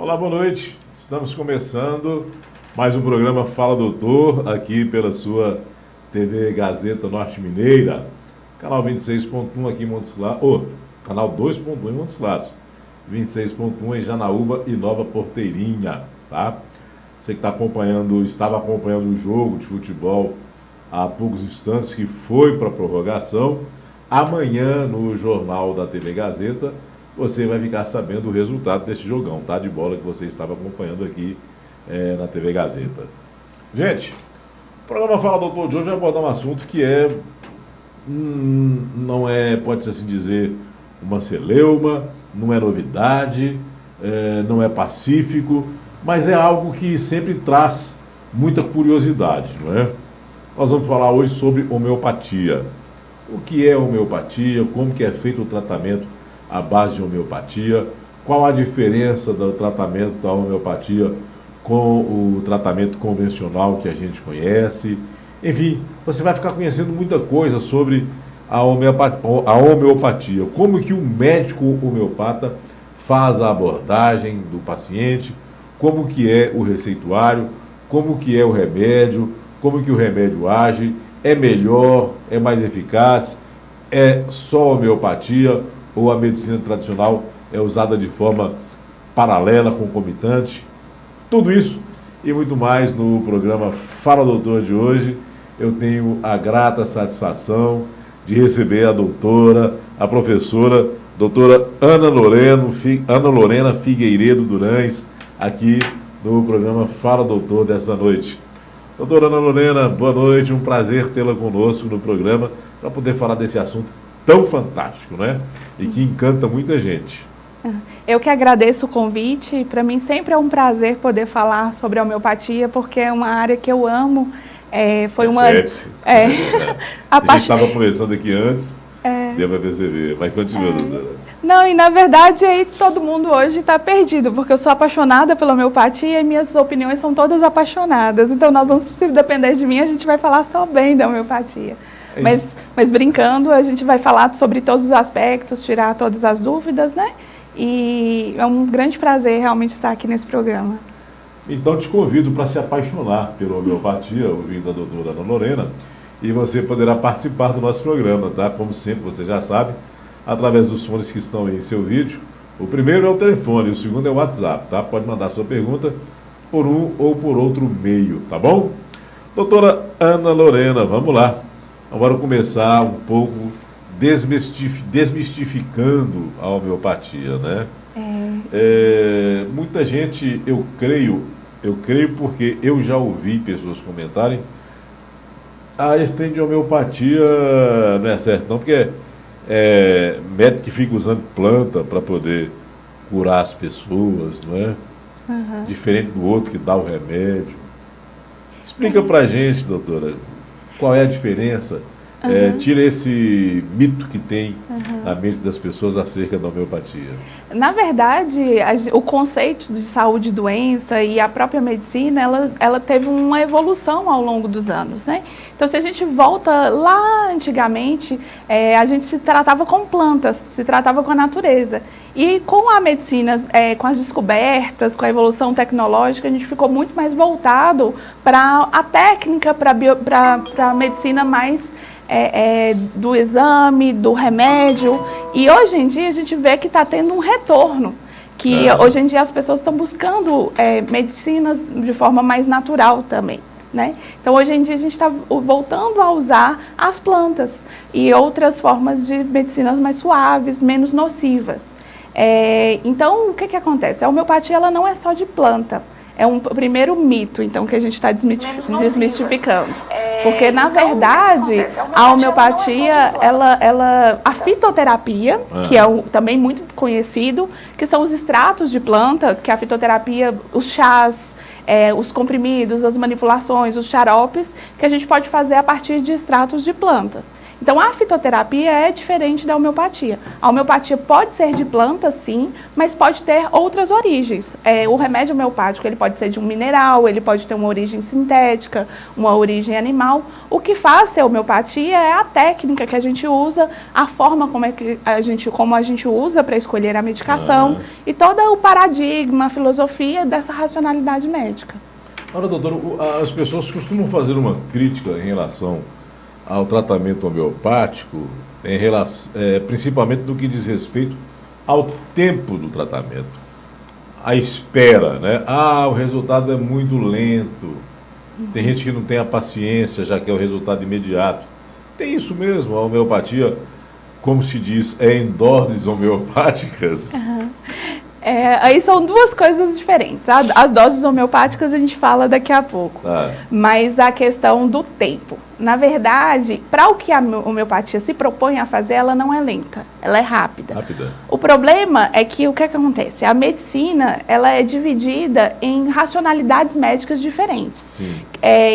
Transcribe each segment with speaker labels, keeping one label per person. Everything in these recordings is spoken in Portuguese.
Speaker 1: Olá, boa noite. Estamos começando mais um programa Fala Doutor, aqui pela sua TV Gazeta Norte Mineira, canal 26.1 aqui em Montes Claros, canal 2.1 em Montes Claros, 26.1 em Janaúba e Nova Porteirinha, tá? Você que estava acompanhando o jogo de futebol há poucos instantes, que foi para a prorrogação, amanhã no Jornal da TV Gazeta, você vai ficar sabendo o resultado desse jogão, tá? De bola que você estava acompanhando aqui na TV Gazeta. Gente, o programa Fala Doutor de hoje vai abordar um assunto que não é, pode-se assim dizer, uma celeuma, não é novidade, não é pacífico, mas é algo que sempre traz muita curiosidade, não é? Nós vamos falar hoje sobre homeopatia. O que é homeopatia, como que é feito o tratamento à base de homeopatia, qual a diferença do tratamento da homeopatia com o tratamento convencional que a gente conhece. Enfim, você vai ficar conhecendo muita coisa sobre a homeopatia, como que o médico homeopata faz a abordagem do paciente, como que é o receituário, como que é o remédio, como que o remédio age, é melhor, é mais eficaz, é só homeopatia ou a medicina tradicional é usada de forma paralela, concomitante. Tudo isso e muito mais no programa Fala Doutor de hoje. Eu tenho a grata satisfação de receber a doutora, a professora, doutora Ana Lorena Figueiredo Durães, aqui no programa Fala Doutor desta noite. Doutora Ana Lorena, boa noite, um prazer tê-la conosco no programa para poder falar desse assunto tão fantástico, né? E que encanta muita gente.
Speaker 2: Eu que agradeço o convite. Para mim sempre é um prazer poder falar sobre a homeopatia, porque é uma área que eu amo. Foi uma.
Speaker 1: A gente estava conversando aqui antes, deu para perceber, mas continua, doutora.
Speaker 2: Não, e na verdade aí todo mundo hoje está perdido, porque eu sou apaixonada pela homeopatia e minhas opiniões são todas apaixonadas. Então nós vamos, se depender de mim, a gente vai falar só bem da homeopatia. Mas brincando, a gente vai falar sobre todos os aspectos, tirar todas as dúvidas, né? E é um grande prazer realmente estar aqui nesse programa.
Speaker 1: Então te convido para se apaixonar pela homeopatia, ouvindo a doutora Ana Lorena, e você poderá participar do nosso programa, tá? Como sempre, você já sabe, através dos fones que estão aí em seu vídeo. O primeiro é o telefone, o segundo é o WhatsApp, tá? Pode mandar sua pergunta por um ou por outro meio, tá bom? Doutora Ana Lorena, vamos lá. Agora começar um pouco desmistificando a homeopatia, né? Muita gente, eu creio porque eu já ouvi pessoas comentarem: esse trem de homeopatia não é certo não, porque médico que fica usando planta para poder curar as pessoas, não é? Uhum. Diferente do outro que dá o remédio. Explica pra gente, doutora, qual é a diferença? Tira esse mito que tem na mente das pessoas acerca da homeopatia.
Speaker 2: Na verdade, o conceito de saúde e doença e a própria medicina, ela teve uma evolução ao longo dos anos, né? Então, se a gente volta lá antigamente, a gente se tratava com plantas, se tratava com a natureza. E com a medicina, com as descobertas, com a evolução tecnológica, a gente ficou muito mais voltado para a técnica, para a medicina mais do exame, do remédio. E hoje em dia a gente vê que está tendo um retorno, que hoje em dia as pessoas estão buscando medicinas de forma mais natural também, né? Então hoje em dia a gente está voltando a usar as plantas e outras formas de medicinas mais suaves, menos nocivas. Então o que acontece? A homeopatia ela não é só de planta. É um primeiro mito, então, que a gente está desmistificando. Porque, na verdade, a homeopatia, a fitoterapia, que é também muito conhecido, que são os extratos de planta, que a fitoterapia, os chás, os comprimidos, as manipulações, os xaropes, que a gente pode fazer a partir de extratos de planta. Então, a fitoterapia é diferente da homeopatia. A homeopatia pode ser de planta, sim, mas pode ter outras origens. O remédio homeopático, ele pode ser de um mineral, ele pode ter uma origem sintética, uma origem animal. O que faz ser homeopatia é a técnica que a gente usa, a forma como a gente usa para escolher a medicação e todo o paradigma, a filosofia dessa racionalidade médica.
Speaker 1: Ora, doutora, as pessoas costumam fazer uma crítica em relação ao tratamento homeopático, principalmente no que diz respeito ao tempo do tratamento, a espera, né? O resultado é muito lento, tem gente que não tem a paciência, já quer o resultado imediato. Tem isso mesmo, a homeopatia, como se diz, em doses homeopáticas?
Speaker 2: Aí são duas coisas diferentes. As doses homeopáticas a gente fala daqui a pouco, mas a questão do tempo. Na verdade, para o que a homeopatia se propõe a fazer, ela não é lenta, ela é rápida. O problema é que o que acontece? A medicina, ela é dividida em racionalidades médicas diferentes.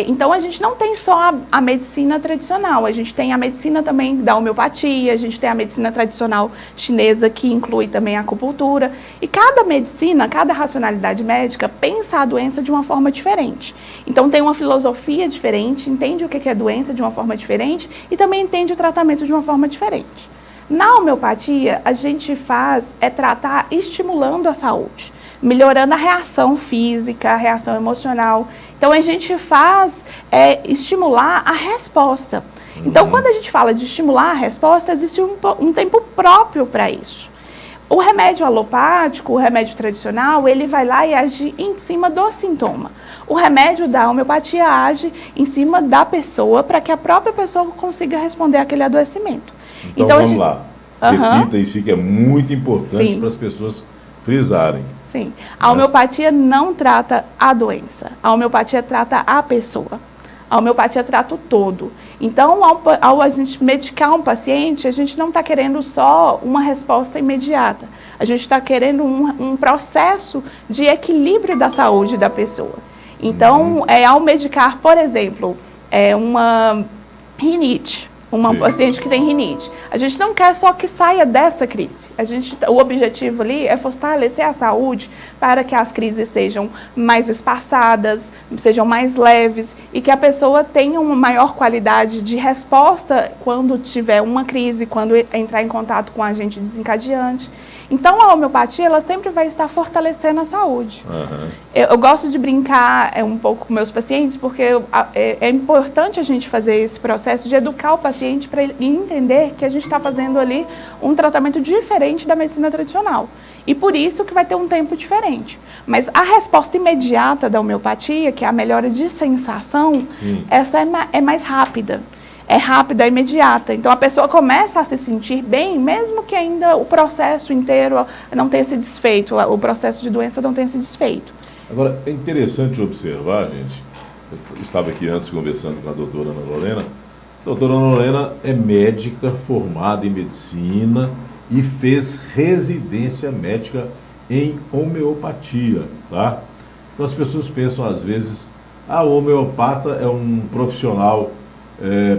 Speaker 2: Então, a gente não tem só a medicina tradicional, a gente tem a medicina também da homeopatia, a gente tem a medicina tradicional chinesa, que inclui também a acupuntura. E cada medicina, cada racionalidade médica pensa a doença de uma forma diferente. Então, tem uma filosofia diferente, entende o que é doença de uma forma diferente e também entende o tratamento de uma forma diferente. Na homeopatia, a gente tratar estimulando a saúde, melhorando a reação física, a reação emocional. Então, a gente estimular a resposta. Então, quando a gente fala de estimular a resposta, existe um tempo próprio para isso. O remédio alopático, o remédio tradicional, ele vai lá e age em cima do sintoma. O remédio da homeopatia age em cima da pessoa para que a própria pessoa consiga responder àquele adoecimento.
Speaker 1: Então vamos lá. Repita isso que é muito importante para as pessoas frisarem.
Speaker 2: Sim. A homeopatia não trata a doença. A homeopatia trata a pessoa. A homeopatia trata o todo. Então, ao a gente medicar um paciente, a gente não está querendo só uma resposta imediata. A gente está querendo um processo de equilíbrio da saúde da pessoa. Então, ao medicar, por exemplo, uma rinite, uma paciente que tem rinite, a gente não quer só que saia dessa crise. O objetivo ali é fortalecer a saúde para que as crises sejam mais espaçadas, sejam mais leves e que a pessoa tenha uma maior qualidade de resposta quando tiver uma crise, quando entrar em contato com um agente desencadeante. Então, a homeopatia, ela sempre vai estar fortalecendo a saúde. Eu gosto de brincar um pouco com meus pacientes, porque é importante a gente fazer esse processo de educar o paciente para ele entender que a gente está fazendo ali um tratamento diferente da medicina tradicional. E por isso que vai ter um tempo diferente. Mas a resposta imediata da homeopatia, que é a melhora de sensação, essa é mais rápida. É rápida, é imediata. Então, a pessoa começa a se sentir bem, mesmo que ainda o processo inteiro não tenha se desfeito, o processo de doença não tenha se desfeito.
Speaker 1: Agora, é interessante observar, gente, eu estava aqui antes conversando com a doutora Ana Lorena. A doutora Ana Lorena é médica formada em medicina e fez residência médica em homeopatia, tá? Então, as pessoas pensam, às vezes, o homeopata é um profissional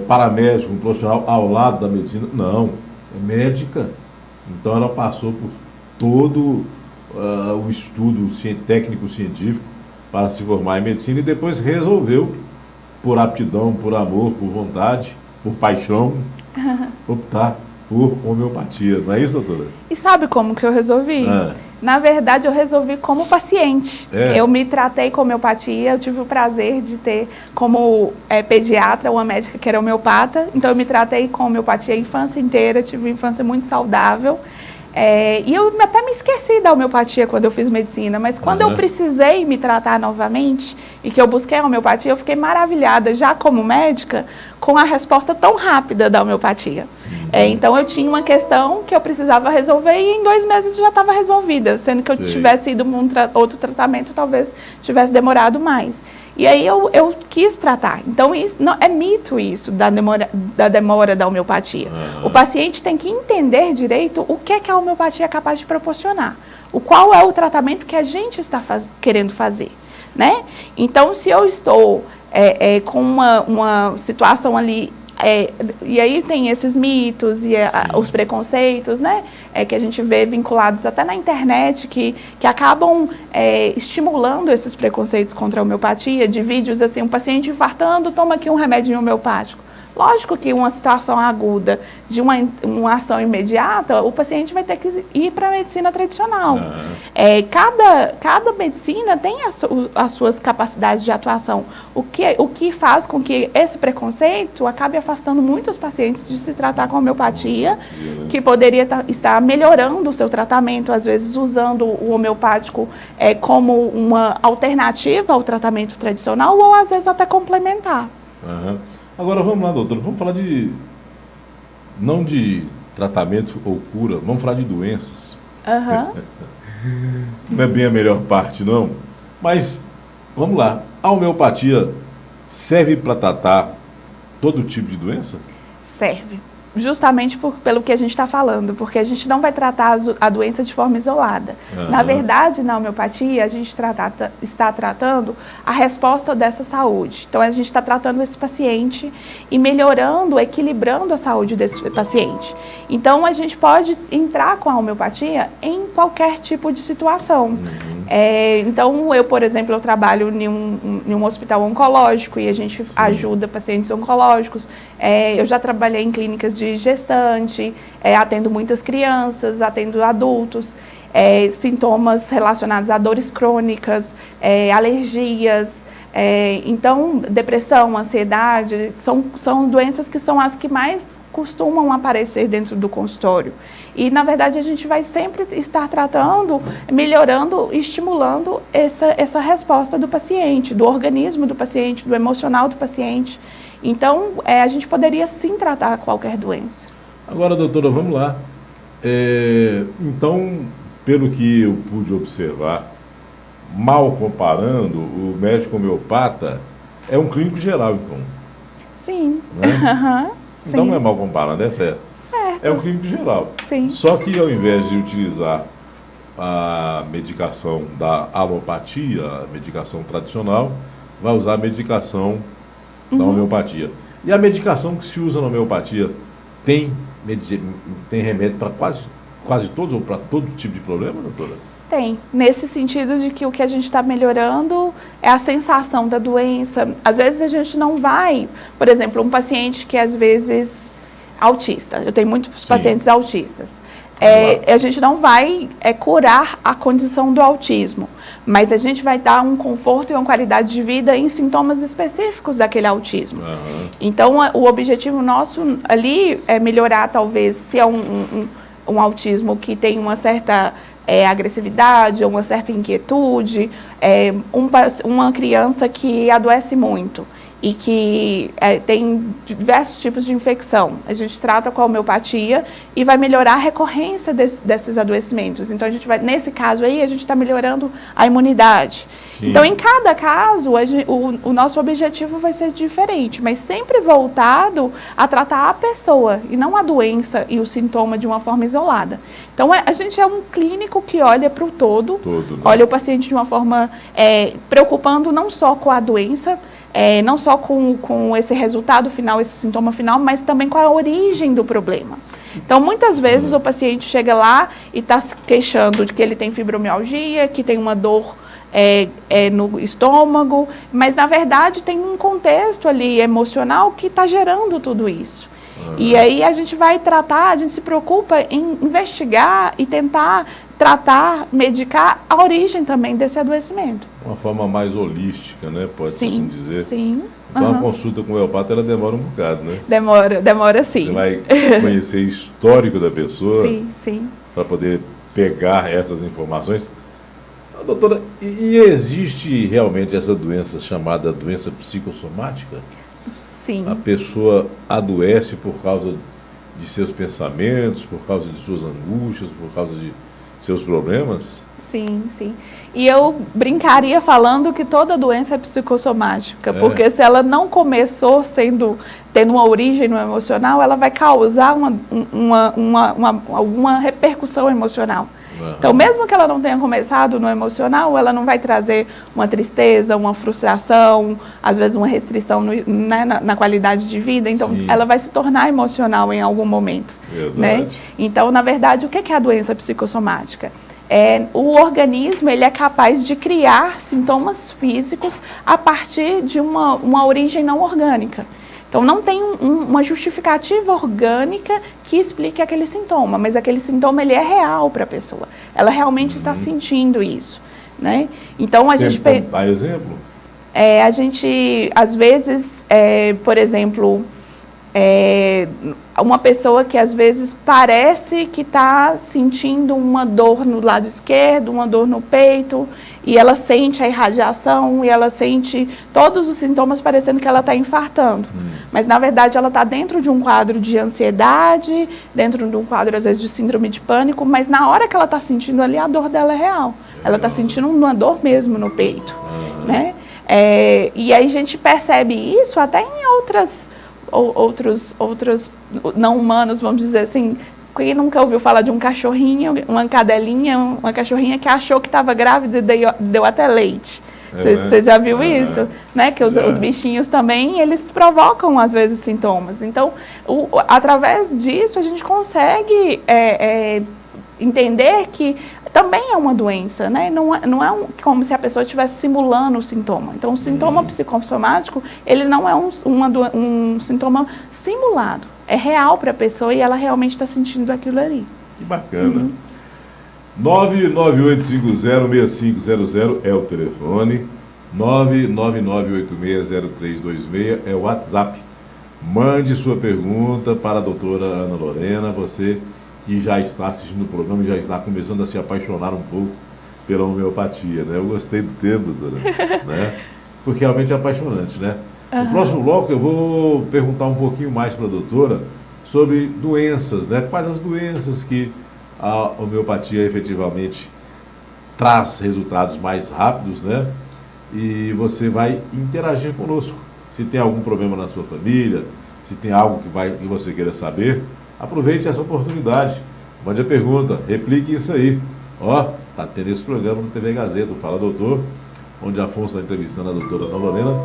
Speaker 1: paramédico, um profissional ao lado da medicina. Não, é médica. Então ela passou por todo o estudo técnico-científico para se formar em medicina e depois resolveu, por aptidão, por amor, por vontade, por paixão, optar por homeopatia. Não é isso, doutora?
Speaker 2: E sabe como que eu resolvi? Na verdade, eu resolvi como paciente. Eu me tratei com homeopatia, eu tive o prazer de ter como pediatra uma médica que era homeopata. Então, eu me tratei com homeopatia a infância inteira, tive uma infância muito saudável. E eu até me esqueci da homeopatia quando eu fiz medicina, mas quando eu precisei me tratar novamente e que eu busquei a homeopatia, eu fiquei maravilhada, já como médica, com a resposta tão rápida da homeopatia. Então, eu tinha uma questão que eu precisava resolver e em 2 meses já estava resolvida, sendo que eu tivesse ido para outro tratamento, talvez tivesse demorado mais. E aí eu quis tratar. Então, isso não, é mito isso da demora da homeopatia. O paciente tem que entender direito o que a homeopatia é capaz de proporcionar. Qual é o tratamento que a gente está querendo fazer, né? Então, se eu estou com uma situação ali E aí tem esses mitos e os preconceitos, né? Que a gente vê vinculados até na internet, que acabam estimulando esses preconceitos contra a homeopatia, de vídeos assim, um paciente infartando, toma aqui um remédio homeopático. Lógico que uma situação aguda de uma ação imediata, o paciente vai ter que ir para a medicina tradicional. Cada medicina tem as suas capacidades de atuação, o que faz com que esse preconceito acabe afastando muitos pacientes de se tratar com homeopatia, que poderia estar melhorando o seu tratamento, às vezes usando o homeopático como uma alternativa ao tratamento tradicional ou às vezes até complementar.
Speaker 1: Agora vamos lá, doutora, vamos falar não de tratamento ou cura, vamos falar de doenças. Não é bem a melhor parte, não. Mas, vamos lá, a homeopatia serve para tratar todo tipo de doença?
Speaker 2: Serve. Justamente pelo que a gente está falando, porque a gente não vai tratar a doença de forma isolada. Na verdade, na homeopatia, a gente está tratando a resposta dessa saúde. Então, a gente está tratando esse paciente e melhorando, equilibrando a saúde desse paciente. Então, a gente pode entrar com a homeopatia em qualquer tipo de situação. Então, eu, por exemplo, eu trabalho em um hospital oncológico e a gente ajuda pacientes oncológicos. Eu já trabalhei em clínicas de gestante, atendo muitas crianças, atendo adultos, sintomas relacionados a dores crônicas, alergias. Então, depressão, ansiedade, são doenças que são as que mais costumam aparecer dentro do consultório. E, na verdade, a gente vai sempre estar tratando, melhorando, estimulando essa resposta do paciente, do organismo do paciente, do emocional do paciente. Então, a gente poderia sim tratar qualquer doença.
Speaker 1: Agora, doutora, vamos lá. Então, pelo que eu pude observar, mal comparando, o médico homeopata é um clínico geral, então.
Speaker 2: Sim.
Speaker 1: Né? Então
Speaker 2: sim.
Speaker 1: não é mal comparando, é certo.
Speaker 2: Certo.
Speaker 1: É um clínico geral.
Speaker 2: Sim.
Speaker 1: Só que ao invés de utilizar a medicação da alopatia, a medicação tradicional, vai usar a medicação da homeopatia. E a medicação que se usa na homeopatia tem remédio para quase todos ou para todo tipo de problema, doutora?
Speaker 2: Tem, nesse sentido de que o que a gente está melhorando é a sensação da doença. Às vezes a gente não vai, por exemplo, um paciente que às vezes autista, eu tenho muitos pacientes autistas, a gente não vai curar a condição do autismo, mas a gente vai dar um conforto e uma qualidade de vida em sintomas específicos daquele autismo. Então, o objetivo nosso ali é melhorar, talvez, se é um autismo que tem uma certa agressividade, uma certa inquietude, uma criança que adoece muito e que tem diversos tipos de infecção. A gente trata com a homeopatia e vai melhorar a recorrência desses adoecimentos. Então, nesse caso aí, a gente está melhorando a imunidade. Sim. Então, em cada caso, o nosso objetivo vai ser diferente, mas sempre voltado a tratar a pessoa e não a doença e o sintoma de uma forma isolada. Então, a gente é um clínico que olha para o todo, né? Olha o paciente de uma forma preocupando não só com a doença, não só com esse resultado final, esse sintoma final, mas também com a origem do problema. Então, muitas vezes o paciente chega lá e está se queixando de que ele tem fibromialgia, que tem uma dor no estômago, mas, na verdade, tem um contexto ali emocional que está gerando tudo isso. E aí a gente vai tratar, a gente se preocupa em investigar e tentar tratar, medicar a origem também desse adoecimento.
Speaker 1: Uma forma mais holística, né? Pode-se assim dizer.
Speaker 2: Sim.
Speaker 1: Então, a consulta com o homeopata, ela demora um bocado, né?
Speaker 2: Demora sim.
Speaker 1: Você vai conhecer o histórico da pessoa.
Speaker 2: Sim.
Speaker 1: Para poder pegar essas informações. Doutora, e existe realmente essa doença chamada doença psicossomática?
Speaker 2: Sim.
Speaker 1: A pessoa adoece por causa de seus pensamentos, por causa de suas angústias, por causa de seus problemas?
Speaker 2: Sim. E eu brincaria falando que toda doença é psicossomática, porque se ela não começou tendo uma origem no emocional, ela vai causar alguma repercussão emocional. Então, mesmo que ela não tenha começado no emocional, ela não vai trazer uma tristeza, uma frustração, às vezes uma restrição né, na qualidade de vida. Então,
Speaker 1: Sim.
Speaker 2: ela vai se tornar emocional em algum momento. Né? Então, na verdade, o que é a doença psicossomática? O organismo ele é capaz de criar sintomas físicos a partir de uma origem não orgânica. Então, não tem uma justificativa orgânica que explique aquele sintoma, mas aquele sintoma ele é real para a pessoa. Ela realmente está sentindo isso. Né? Então, a gente...
Speaker 1: Dá exemplo?
Speaker 2: A gente, às vezes, por exemplo... uma pessoa que às vezes parece que está sentindo uma dor no lado esquerdo, uma dor no peito, e ela sente a irradiação, e ela sente todos os sintomas parecendo que ela está infartando. Mas, na verdade, ela está dentro de um quadro de ansiedade, dentro de um quadro, às vezes, de síndrome de pânico, mas na hora que ela está sentindo ali, a dor dela é real. Ela está sentindo uma dor mesmo no peito. Né? E aí a gente percebe isso até em outros não humanos, vamos dizer assim. Quem nunca ouviu falar de um cachorrinho, uma cadelinha, uma cachorrinha que achou que estava grávida e deu até leite? Você já viu isso? Né? Que os bichinhos também, eles provocam, às vezes, sintomas. Então, através disso, a gente consegue entender que também é uma doença, né? Não é como se a pessoa estivesse simulando o sintoma. Então, o sintoma psicossomático, ele não é um sintoma simulado. É real para a pessoa e ela realmente está sentindo aquilo ali.
Speaker 1: Que bacana. 998506500 é o telefone. 999860326 é o WhatsApp. Mande sua pergunta para a doutora Ana Lorena, você que já está assistindo o programa e já está começando a se apaixonar um pouco pela homeopatia, né? Eu gostei do termo, doutora, né? Porque realmente é apaixonante, né? No próximo bloco eu vou perguntar um pouquinho mais para a doutora sobre doenças, né? Quais as doenças que a homeopatia efetivamente traz resultados mais rápidos, né? E você vai interagir conosco. Se tem algum problema na sua família, se tem algo que você queira saber, aproveite essa oportunidade. Mande a pergunta, replique isso aí. Tá tendo esse programa no TV Gazeta, o Fala Doutor, onde Afonso está entrevistando a doutora Ana Lorena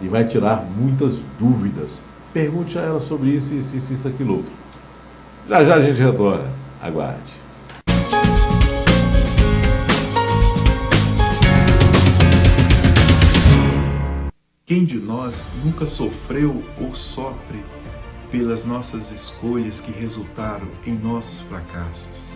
Speaker 1: e vai tirar muitas dúvidas. Pergunte a ela sobre isso, isso, aquilo outro. Já a gente retorna. Aguarde.
Speaker 3: Quem de nós nunca sofreu ou sofre pelas nossas escolhas que resultaram em nossos fracassos?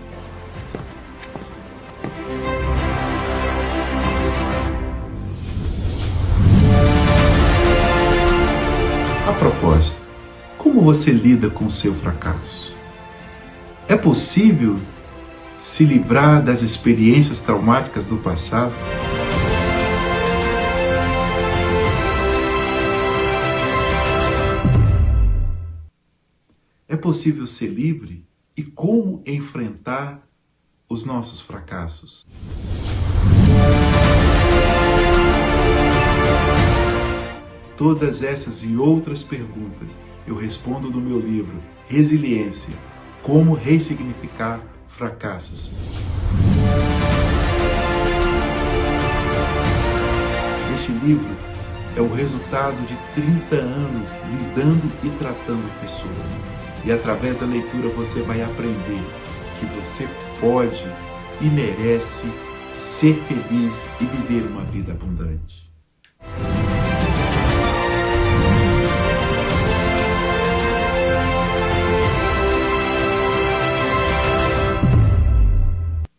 Speaker 3: A propósito, como você lida com o seu fracasso? É possível se livrar das experiências traumáticas do passado? É possível ser livre? E como enfrentar os nossos fracassos? Todas essas e outras perguntas eu respondo no meu livro Resiliência, como ressignificar fracassos. Este livro é o resultado de 30 anos lidando e tratando pessoas. E através da leitura você vai aprender que você pode e merece ser feliz e viver uma vida abundante.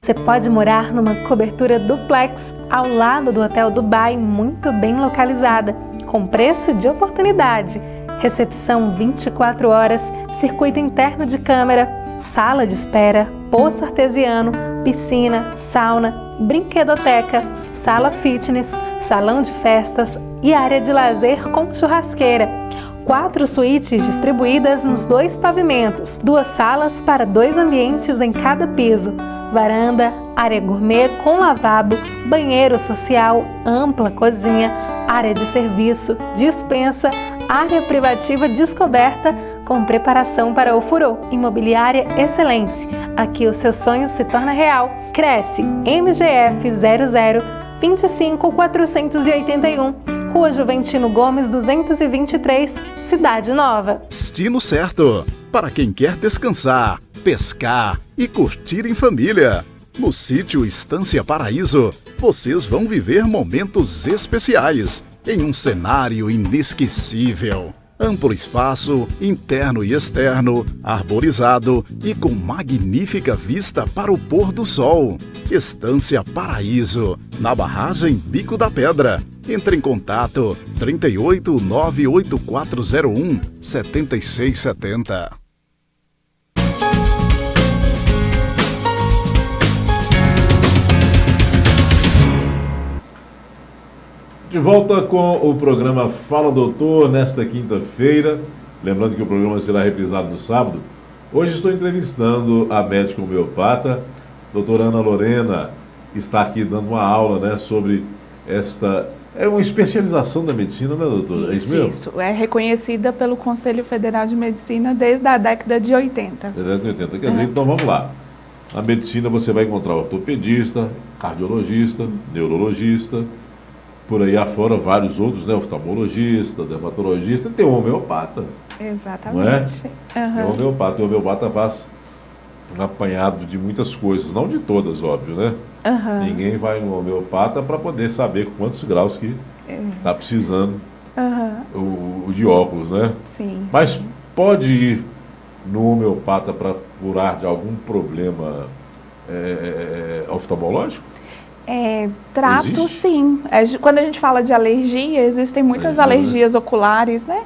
Speaker 4: Você pode morar numa cobertura duplex ao lado do Hotel Dubai, muito bem localizada, com preço de oportunidade. Recepção 24 horas, circuito interno de câmera, sala de espera, poço artesiano, piscina, sauna, brinquedoteca, sala fitness, salão de festas e área de lazer com churrasqueira. 4 suítes distribuídas nos 2 pavimentos, 2 salas para 2 ambientes em cada piso, varanda, área gourmet com lavabo, banheiro social, ampla cozinha, área de serviço, despensa, área privativa descoberta com preparação para o furor. Imobiliária Excelência. Aqui o seu sonho se torna real. Cresce MGF 00 25481, Rua Juventino Gomes 223, Cidade Nova.
Speaker 5: Destino certo para quem quer descansar, pescar e curtir em família. No sítio Estância Paraíso, vocês vão viver momentos especiais em um cenário inesquecível. Amplo espaço, interno e externo, arborizado e com magnífica vista para o pôr do sol. Estância Paraíso, na barragem Bico da Pedra. Entre em contato 38 98401 7670.
Speaker 1: De volta com o programa Fala Doutor, nesta quinta-feira. Lembrando que o programa será reprisado no sábado. Hoje estou entrevistando a médica homeopata, doutora Ana Lorena, que está aqui dando uma aula, né, sobre esta... É uma especialização da medicina, né, doutora? É isso mesmo?
Speaker 2: Isso. É reconhecida pelo Conselho Federal de Medicina desde a década de 80.
Speaker 1: Década de 80. Quer dizer, então vamos lá. Na medicina você vai encontrar ortopedista, cardiologista, neurologista, por aí afora vários outros, né? Oftalmologista, dermatologista, tem o homeopata.
Speaker 2: Exatamente.
Speaker 1: Não é? Tem o homeopata. O homeopata faz um apanhado de muitas coisas, não de todas, óbvio, né? Ninguém vai no homeopata para poder saber quantos graus que está precisando o de óculos, né?
Speaker 2: Sim.
Speaker 1: Mas
Speaker 2: sim.
Speaker 1: pode ir no homeopata para curar de algum problema oftalmológico?
Speaker 2: Trato,
Speaker 1: Existe?
Speaker 2: sim. Quando a gente fala de alergia, existem muitas alergias oculares, né?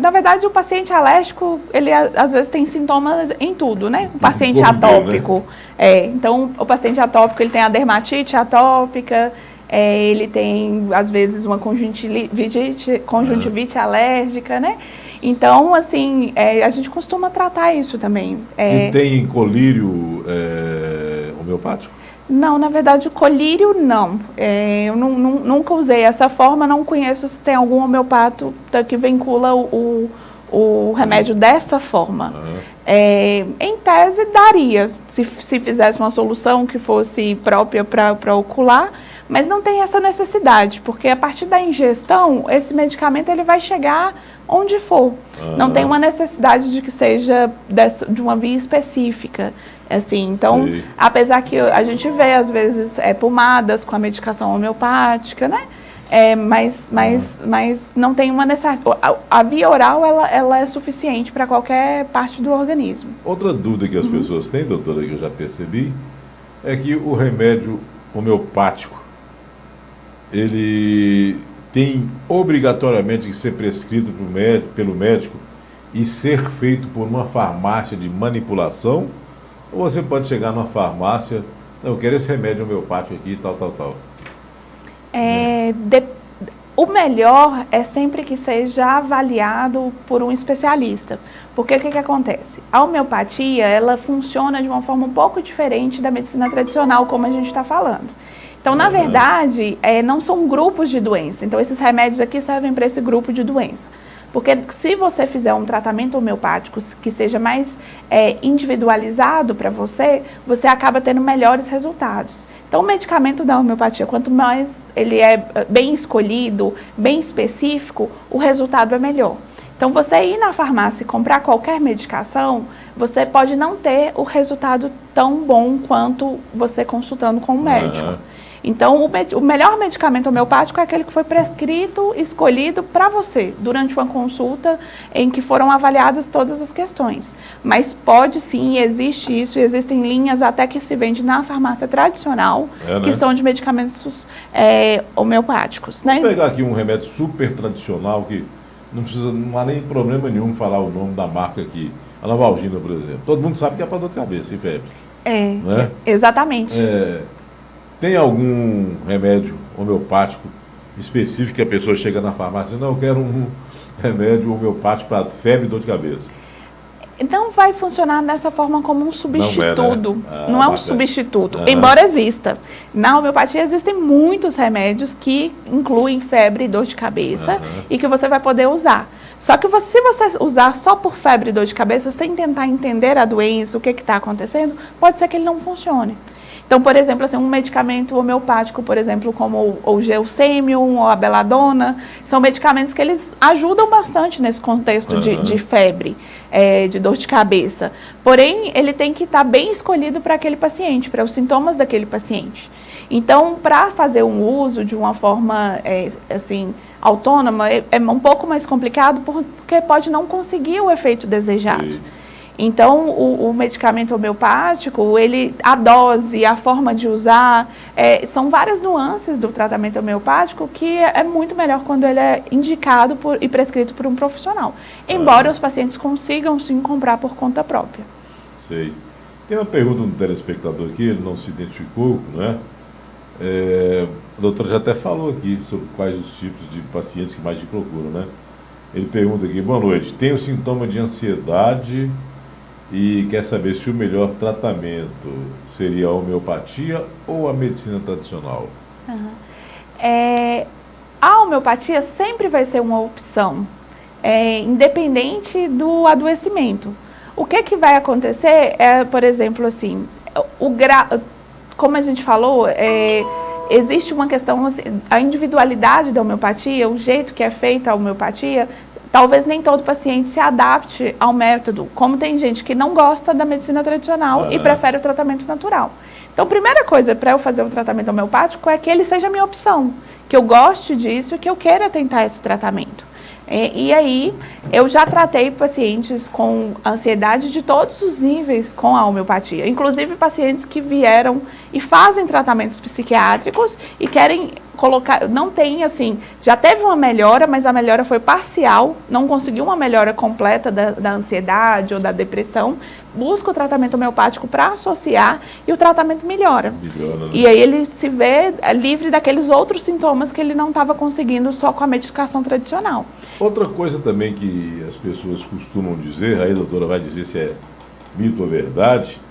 Speaker 2: Na verdade, o paciente alérgico, ele às vezes tem sintomas em tudo, né? O paciente atópico. Né? Então, o paciente atópico, ele tem a dermatite atópica, ele tem, às vezes, uma conjuntivite alérgica, né? Então, assim, a gente costuma tratar isso também.
Speaker 1: E tem colírio homeopático?
Speaker 2: Não, na verdade, o colírio não. Eu nunca usei essa forma, não conheço se tem algum homeopata que vincula o remédio dessa forma. Em tese, daria, se fizesse uma solução que fosse própria para ocular, mas não tem essa necessidade, porque a partir da ingestão, esse medicamento ele vai chegar onde for. Não tem uma necessidade de que seja de uma via específica. Assim, então, apesar que a gente vê, às vezes, pomadas com a medicação homeopática, né? Mas não tem uma necessidade. A via oral, ela é suficiente para qualquer parte do organismo.
Speaker 1: Outra dúvida que as pessoas têm, doutora, que eu já percebi, é que o remédio homeopático, ele tem obrigatoriamente que ser prescrito pelo médico e ser feito por uma farmácia de manipulação? Ou você pode chegar numa farmácia, eu quero esse remédio homeopático aqui, tal.
Speaker 2: O melhor é sempre que seja avaliado por um especialista. Porque o que acontece? A homeopatia, ela funciona de uma forma um pouco diferente da medicina tradicional, como a gente está falando. Então, na verdade, não são grupos de doença. Então, esses remédios aqui servem para esse grupo de doença. Porque se você fizer um tratamento homeopático que seja mais individualizado para você, você acaba tendo melhores resultados. Então, o medicamento da homeopatia, quanto mais ele é bem escolhido, bem específico, o resultado é melhor. Então, você ir na farmácia e comprar qualquer medicação, você pode não ter o resultado tão bom quanto você consultando com o médico. Então, o melhor medicamento homeopático é aquele que foi prescrito, escolhido para você, durante uma consulta em que foram avaliadas todas as questões. Mas pode sim, existe isso, e existem linhas até que se vende na farmácia tradicional, que são de medicamentos homeopáticos. Né?
Speaker 1: Vou pegar aqui um remédio super tradicional que não há nem problema nenhum falar o nome da marca aqui. A Novalgina, por exemplo. Todo mundo sabe que é para dor de cabeça e febre. Né?
Speaker 2: Exatamente.
Speaker 1: Tem algum remédio homeopático específico que a pessoa chega na farmácia e diz, não, eu quero um remédio homeopático para febre e dor de cabeça?
Speaker 2: Não vai funcionar dessa forma como um substituto. Não é um substituto, embora exista. Na homeopatia existem muitos remédios que incluem febre e dor de cabeça e que você vai poder usar. Só que se você usar só por febre e dor de cabeça, sem tentar entender a doença, o que está acontecendo, pode ser que ele não funcione. Então, por exemplo, assim, um medicamento homeopático, por exemplo, como o Gelsemium ou a Beladona, são medicamentos que eles ajudam bastante nesse contexto de febre, de dor de cabeça. Porém, ele tem que estar bem escolhido para aquele paciente, para os sintomas daquele paciente. Então, para fazer um uso de uma forma, assim, autônoma, é um pouco mais complicado porque pode não conseguir o efeito desejado. Sim. Então, o medicamento homeopático, a dose, a forma de usar, são várias nuances do tratamento homeopático que é muito melhor quando ele é indicado e prescrito por um profissional. Embora os pacientes consigam, sim, comprar por conta própria.
Speaker 1: Sei. Tem uma pergunta do telespectador aqui, ele não se identificou, né? A doutora já até falou aqui sobre quais os tipos de pacientes que mais te procuram, né? Ele pergunta aqui, boa noite, tenho sintoma de ansiedade e quer saber se o melhor tratamento seria a homeopatia ou a medicina tradicional.
Speaker 2: A homeopatia sempre vai ser uma opção, independente do adoecimento. O que vai acontecer por exemplo, assim, como a gente falou, existe uma questão, assim, a individualidade da homeopatia, o jeito que é feita a homeopatia, talvez nem todo paciente se adapte ao método, como tem gente que não gosta da medicina tradicional e prefere o tratamento natural. Então, a primeira coisa para eu fazer o tratamento homeopático é que ele seja a minha opção, que eu goste disso e que eu queira tentar esse tratamento. E aí, eu já tratei pacientes com ansiedade de todos os níveis com a homeopatia, inclusive pacientes que vieram e fazem tratamentos psiquiátricos e querem colocar, não tem assim, já teve uma melhora, mas a melhora foi parcial, não conseguiu uma melhora completa da ansiedade ou da depressão, busca o tratamento homeopático para associar e o tratamento melhora. Né? E aí ele se vê livre daqueles outros sintomas que ele não estava conseguindo só com a medicação tradicional.
Speaker 1: Outra coisa também que as pessoas costumam dizer, aí a doutora vai dizer se é mito ou verdade,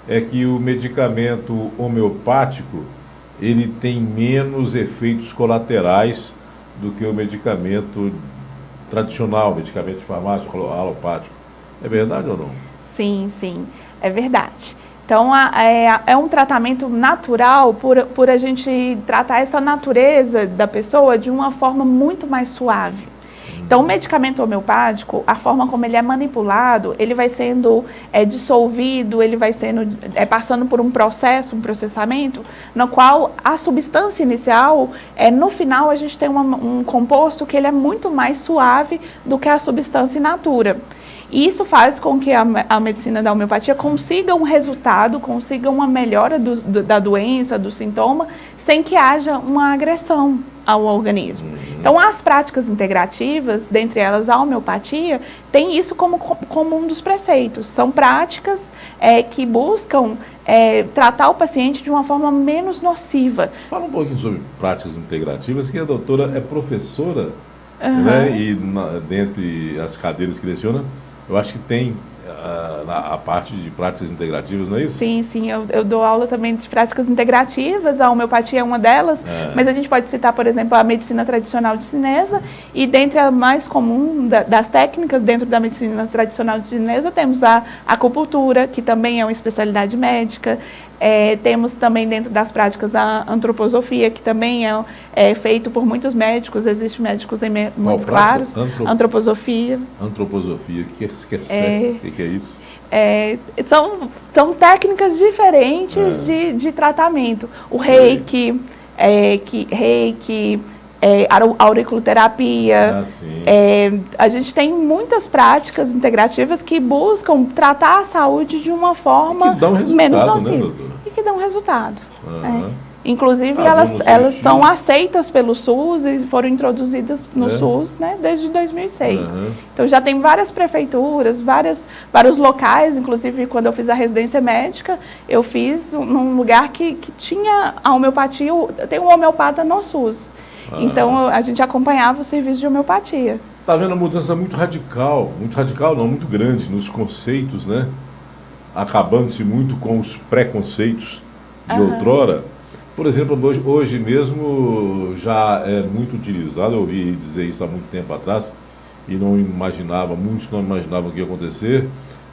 Speaker 1: é que o medicamento homeopático ele tem menos efeitos colaterais do que o medicamento tradicional, medicamento farmácico, alopático. É verdade ou não?
Speaker 2: Sim, sim, é verdade. Então, é um tratamento natural por a gente tratar essa natureza da pessoa de uma forma muito mais suave. Então, o medicamento homeopático, a forma como ele é manipulado, ele vai sendo dissolvido, ele vai sendo passando por um processamento, no qual a substância inicial, no final a gente tem um composto que ele é muito mais suave do que a substância in natura. E isso faz com que a medicina da homeopatia consiga um resultado, consiga uma melhora da doença, do sintoma, sem que haja uma agressão ao organismo. Então, as práticas integrativas, dentre elas a homeopatia, tem isso como um dos preceitos. São práticas que buscam tratar o paciente de uma forma menos nociva.
Speaker 1: Fala um pouquinho sobre práticas integrativas, que a doutora é professora, né? E dentre as cadeiras que leciona, eu acho que tem a parte de práticas integrativas, não é isso?
Speaker 2: Sim, sim. Eu dou aula também de práticas integrativas, a homeopatia é uma delas, mas a gente pode citar, por exemplo, a medicina tradicional chinesa, e dentre a mais comum das técnicas dentro da medicina tradicional chinesa, temos a acupuntura, que também é uma especialidade médica. Temos também dentro das práticas a antroposofia, que também é feito por muitos médicos, existem médicos em Montes Claros. Antroposofia.
Speaker 1: Antroposofia, o que é isso?
Speaker 2: São técnicas diferentes de tratamento. O reiki, auriculoterapia. A gente tem muitas práticas integrativas que buscam tratar a saúde de uma forma menos nociva.
Speaker 1: Né,
Speaker 2: e que dão resultado. Inclusive, elas são aceitas pelo SUS e foram introduzidas no SUS, né, desde 2006. Então, já tem várias prefeituras, vários locais, inclusive, quando eu fiz a residência médica, eu fiz num lugar que tinha a homeopatia, tem um homeopata no SUS. Então, a gente acompanhava o serviço de homeopatia.
Speaker 1: Está vendo uma mudança muito radical não, muito grande nos conceitos, né? Acabando-se muito com os preconceitos de outrora. Por exemplo, hoje mesmo já é muito utilizado, eu ouvi dizer isso há muito tempo atrás, e muitos não imaginavam o que ia acontecer,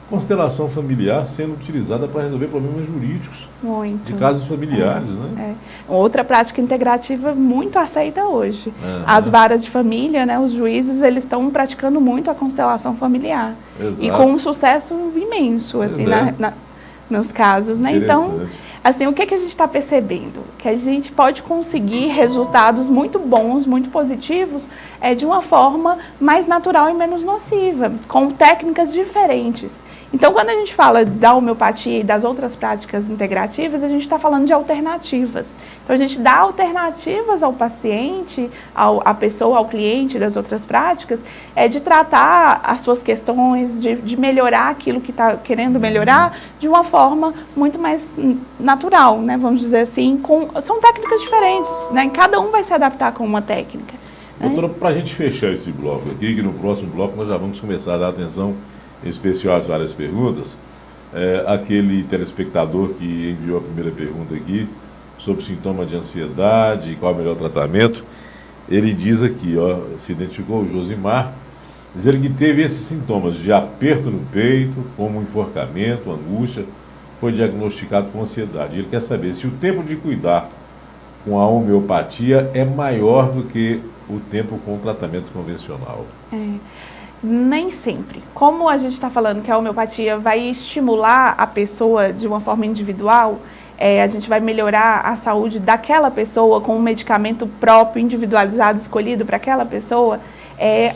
Speaker 1: constelação familiar sendo utilizada para resolver problemas jurídicos de casos familiares, né?
Speaker 2: Outra prática integrativa muito aceita hoje. As varas de família, né, os juízes, eles estão praticando muito a constelação familiar.
Speaker 1: Exato.
Speaker 2: E com um sucesso imenso, assim, nos casos, né? Então, assim, o que a gente está percebendo? Que a gente pode conseguir resultados muito bons, muito positivos, de uma forma mais natural e menos nociva, com técnicas diferentes. Então, quando a gente fala da homeopatia e das outras práticas integrativas, a gente está falando de alternativas. Então, a gente dá alternativas ao paciente, à pessoa, ao cliente das outras práticas, de tratar as suas questões, de melhorar aquilo que está querendo melhorar de uma forma muito mais natural, né? Vamos dizer assim, são técnicas diferentes, né? Cada um vai se adaptar com uma técnica.
Speaker 1: Doutora, para a gente fechar esse bloco aqui, que no próximo bloco nós já vamos começar a dar atenção especial às várias perguntas, aquele telespectador que enviou a primeira pergunta aqui, sobre sintoma de ansiedade, qual é o melhor tratamento, ele diz aqui, se identificou o Josimar, dizendo que teve esses sintomas de aperto no peito, como enforcamento, angústia, foi diagnosticado com ansiedade. Ele quer saber se o tempo de cuidar com a homeopatia é maior do que o tempo com o tratamento convencional.
Speaker 2: Nem sempre. Como a gente está falando que a homeopatia vai estimular a pessoa de uma forma individual, a gente vai melhorar a saúde daquela pessoa com um medicamento próprio, individualizado, escolhido para aquela pessoa,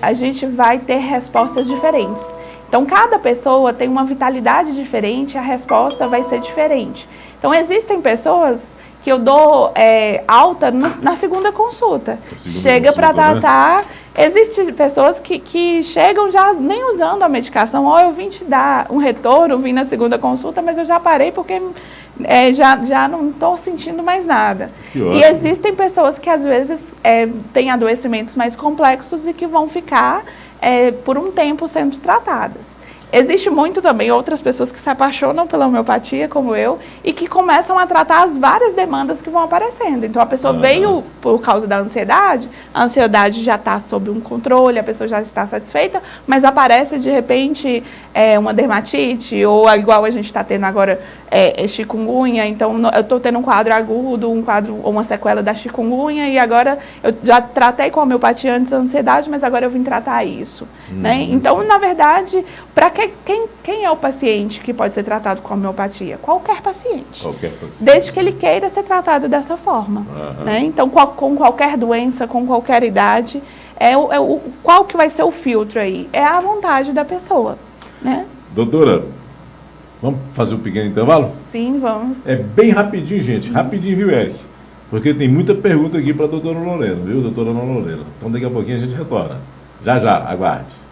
Speaker 2: a gente vai ter respostas diferentes. Então, cada pessoa tem uma vitalidade diferente, a resposta vai ser diferente. Então, existem pessoas que eu dou alta na segunda consulta. Chega para tratar... Né? Existem pessoas que chegam já nem usando a medicação. Eu vim te dar um retorno, vim na segunda consulta, mas eu já parei porque já não estou sentindo mais nada. E existem pessoas que às vezes têm adoecimentos mais complexos e que vão ficar por um tempo sendo tratadas. Existe muito também outras pessoas que se apaixonam pela homeopatia, como eu, e que começam a tratar as várias demandas que vão aparecendo. Então, a pessoa veio por causa da ansiedade, a ansiedade já está sob um controle, a pessoa já está satisfeita, mas aparece, de repente, uma dermatite, ou igual a gente está tendo agora, chikungunya. Então, eu estou tendo um quadro agudo, ou uma sequela da chikungunya, e agora eu já tratei com a homeopatia antes da ansiedade, mas agora eu vim tratar isso. Né? Então, na verdade, para quem é o paciente que pode ser tratado com homeopatia? Qualquer paciente. Desde que ele queira ser tratado dessa forma. Né? Então, com qualquer doença, com qualquer idade, qual que vai ser o filtro aí? É a vontade da pessoa. Né?
Speaker 1: Doutora, vamos fazer um pequeno intervalo?
Speaker 2: Sim, vamos.
Speaker 1: É bem rapidinho, gente. Rapidinho, viu, Eric? Porque tem muita pergunta aqui para a doutora Lorena, viu, doutora Ana Lorena? Então, daqui a pouquinho a gente retorna. Já, aguarde.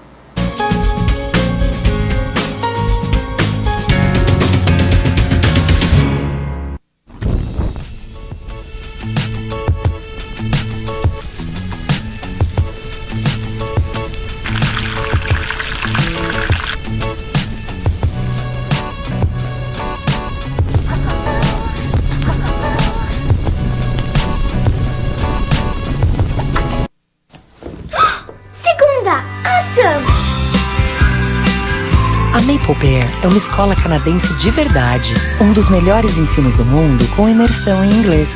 Speaker 6: A Maple Bear é uma escola canadense de verdade, um dos melhores ensinos do mundo com imersão em inglês.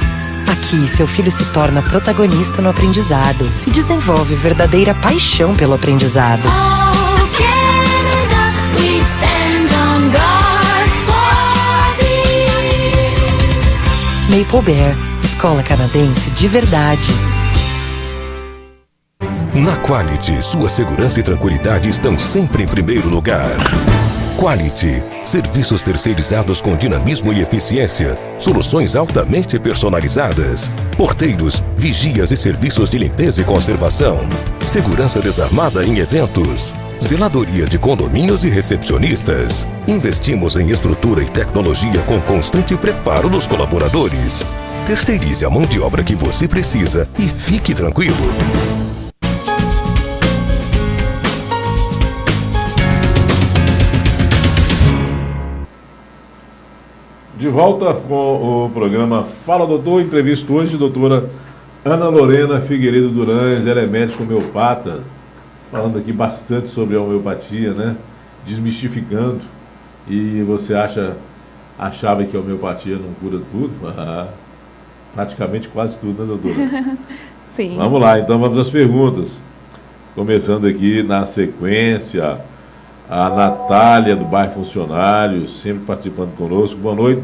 Speaker 6: Aqui, seu filho se torna protagonista no aprendizado e desenvolve verdadeira paixão pelo aprendizado. Oh, Canada, we stand on guard for thee. Maple Bear, escola canadense de verdade.
Speaker 7: Na Quality, sua segurança e tranquilidade estão sempre em primeiro lugar. Quality, serviços terceirizados com dinamismo e eficiência, soluções altamente personalizadas, porteiros, vigias e serviços de limpeza e conservação, segurança desarmada em eventos, zeladoria de condomínios e recepcionistas. Investimos em estrutura e tecnologia com constante preparo dos colaboradores. Terceirize a mão de obra que você precisa e fique tranquilo.
Speaker 1: De volta com o programa Fala Doutor, entrevisto hoje a doutora Ana Lorena Figueiredo Durães, ela é médica homeopata, falando aqui bastante sobre a homeopatia, né? Desmistificando. E você achava que a homeopatia não cura tudo? Praticamente quase tudo, né, doutora?
Speaker 2: Sim.
Speaker 1: Vamos lá, então vamos às perguntas. Começando aqui na sequência, a Natália, do bairro Funcionário, sempre participando conosco. Boa noite,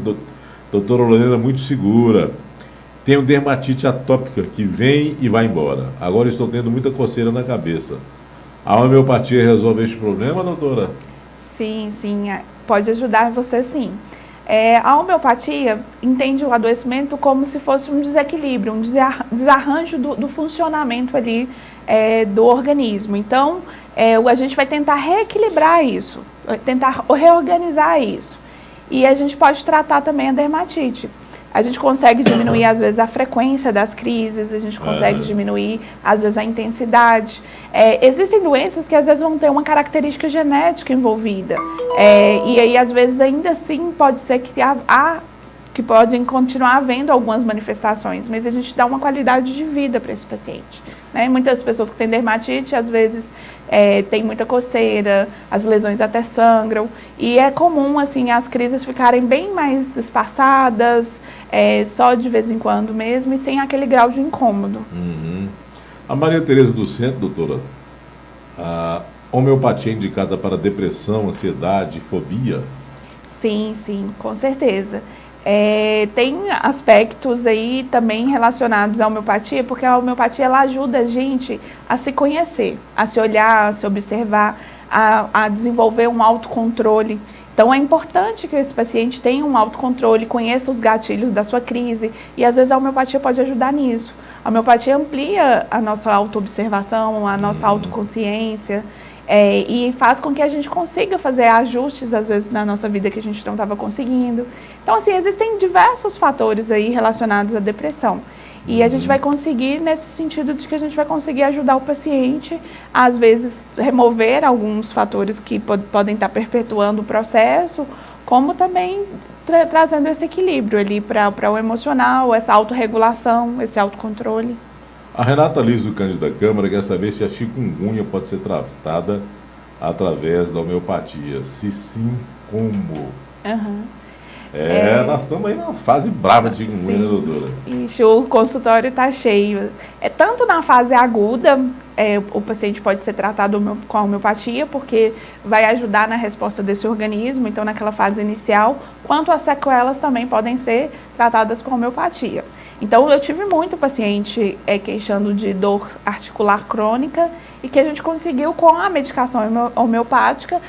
Speaker 1: doutora Lorena, muito segura. Tenho dermatite atópica que vem e vai embora. Agora estou tendo muita coceira na cabeça. A homeopatia resolve este problema, doutora?
Speaker 2: Sim, pode ajudar você sim. A homeopatia entende o adoecimento como se fosse um desequilíbrio, um desarranjo do funcionamento ali do organismo. Então, a gente vai tentar reequilibrar isso, tentar reorganizar isso. E a gente pode tratar também a dermatite. A gente consegue diminuir, às vezes, a frequência das crises, a gente consegue diminuir, às vezes, a intensidade. Existem doenças que, às vezes, vão ter uma característica genética envolvida. E aí, às vezes, ainda assim, pode ser que podem continuar havendo algumas manifestações, mas a gente dá uma qualidade de vida para esse paciente, né? Muitas pessoas que têm dermatite, às vezes, têm muita coceira, as lesões até sangram, e é comum, assim, as crises ficarem bem mais espaçadas, só de vez em quando mesmo, e sem aquele grau de incômodo.
Speaker 1: Uhum. A Maria Tereza do Centro, doutora, a homeopatia é indicada para depressão, ansiedade, fobia?
Speaker 2: Sim, com certeza. Tem aspectos aí também relacionados à homeopatia, porque a homeopatia ela ajuda a gente a se conhecer, a se olhar, a se observar, a desenvolver um autocontrole. Então é importante que esse paciente tenha um autocontrole, conheça os gatilhos da sua crise e às vezes a homeopatia pode ajudar nisso. A homeopatia amplia a nossa autoobservação, a nossa autoconsciência. E faz com que a gente consiga fazer ajustes, às vezes, na nossa vida que a gente não estava conseguindo. Então, assim, existem diversos fatores aí relacionados à depressão. E a gente vai conseguir, nesse sentido de que a gente vai conseguir ajudar o paciente, às vezes, remover alguns fatores que podem estar perpetuando o processo, como também trazendo esse equilíbrio ali para o emocional, essa autorregulação, esse autocontrole.
Speaker 1: A Renata Liz, do Cândido da Câmara, quer saber se a chikungunya pode ser tratada através da homeopatia. Se sim, como? Nós estamos aí numa fase brava de chikungunya, né, doutora?
Speaker 2: Ixi, o consultório está cheio. Tanto na fase aguda, o paciente pode ser tratado com a homeopatia, porque vai ajudar na resposta desse organismo, então naquela fase inicial, quanto as sequelas também podem ser tratadas com a homeopatia. Então, eu tive muito paciente queixando de dor articular crônica e que a gente conseguiu, com a medicação homeopática,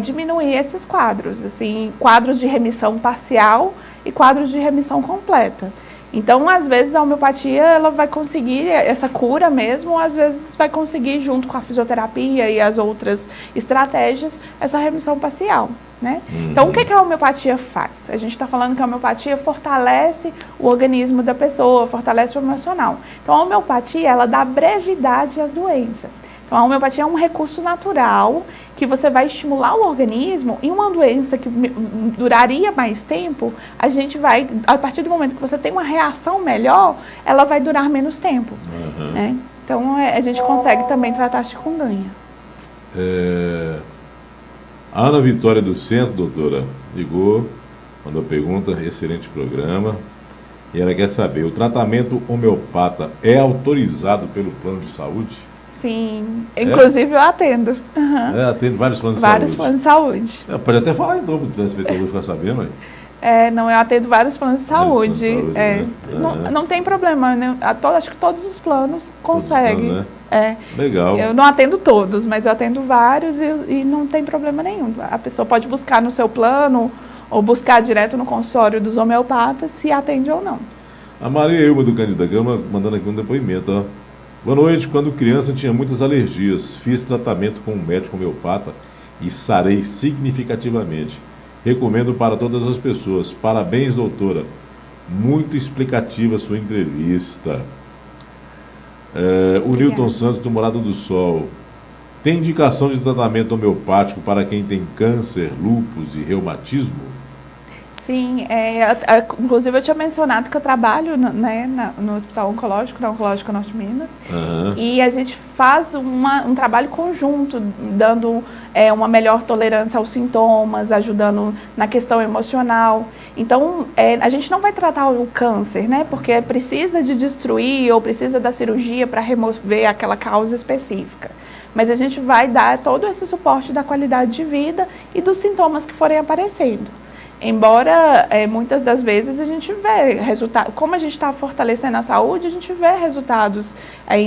Speaker 2: diminuir esses quadros, assim, quadros de remissão parcial e quadros de remissão completa. Então, às vezes, a homeopatia ela vai conseguir essa cura mesmo, às vezes vai conseguir, junto com a fisioterapia e as outras estratégias, essa remissão parcial, né? Então, o que a homeopatia faz? A gente está falando que a homeopatia fortalece o organismo da pessoa, fortalece o emocional. Então, a homeopatia, ela dá brevidade às doenças. Então, a homeopatia é um recurso natural que você vai estimular o organismo e uma doença que duraria mais tempo, a gente vai, a partir do momento que você tem uma reação melhor, ela vai durar menos tempo. Né? Então, a gente consegue também tratar a chikungunya.
Speaker 1: A Ana Vitória do Centro, doutora, ligou, mandou pergunta, excelente programa. E ela quer saber, o tratamento homeopata é autorizado pelo plano de saúde?
Speaker 2: Sim, inclusive eu atendo.
Speaker 1: Atendo vários planos de saúde.
Speaker 2: Vários planos de saúde.
Speaker 1: Pode até falar então, para o telespectador ficar sabendo.
Speaker 2: Não, eu atendo vários planos de saúde.
Speaker 1: Né?
Speaker 2: Não tem problema, né? Acho que todos os planos conseguem.
Speaker 1: Todos, né? Legal.
Speaker 2: Eu não atendo todos, mas eu atendo vários e não tem problema nenhum. A pessoa pode buscar no seu plano ou buscar direto no consultório dos homeopatas se atende ou não.
Speaker 1: A Maria Ilma do Cândido Gama mandando aqui um depoimento. Ó. Boa noite. Quando criança tinha muitas alergias. Fiz tratamento com um médico homeopata e sarei significativamente. Recomendo para todas as pessoas. Parabéns, doutora. Muito explicativa a sua entrevista. O Newton Santos, do Morada do Sol. Tem indicação de tratamento homeopático para quem tem câncer, lúpus e reumatismo?
Speaker 2: Sim, inclusive eu tinha mencionado que eu trabalho no Hospital Oncológico, na Oncológica Norte de Minas, e a gente faz um trabalho conjunto, dando uma melhor tolerância aos sintomas, ajudando na questão emocional. Então, a gente não vai tratar o câncer, né, porque precisa de destruir ou precisa da cirurgia para remover aquela causa específica. Mas a gente vai dar todo esse suporte da qualidade de vida e dos sintomas que forem aparecendo. Embora muitas das vezes a gente vê resultados, como a gente está fortalecendo a saúde, a gente vê resultados aí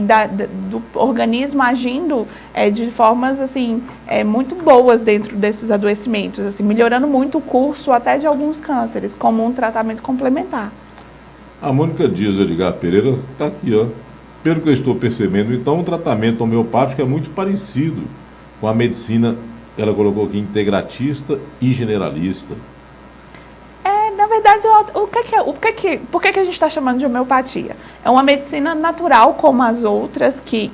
Speaker 2: do organismo agindo de formas assim, muito boas dentro desses adoecimentos, assim, melhorando muito o curso até de alguns cânceres, como um tratamento complementar.
Speaker 1: A Mônica Dias de Edgar Pereira está aqui, ó. Pelo que eu estou percebendo, então o tratamento homeopático é muito parecido com a medicina, ela colocou aqui, integratista e generalista.
Speaker 2: Na verdade, por que a gente está chamando de homeopatia? É uma medicina natural como as outras que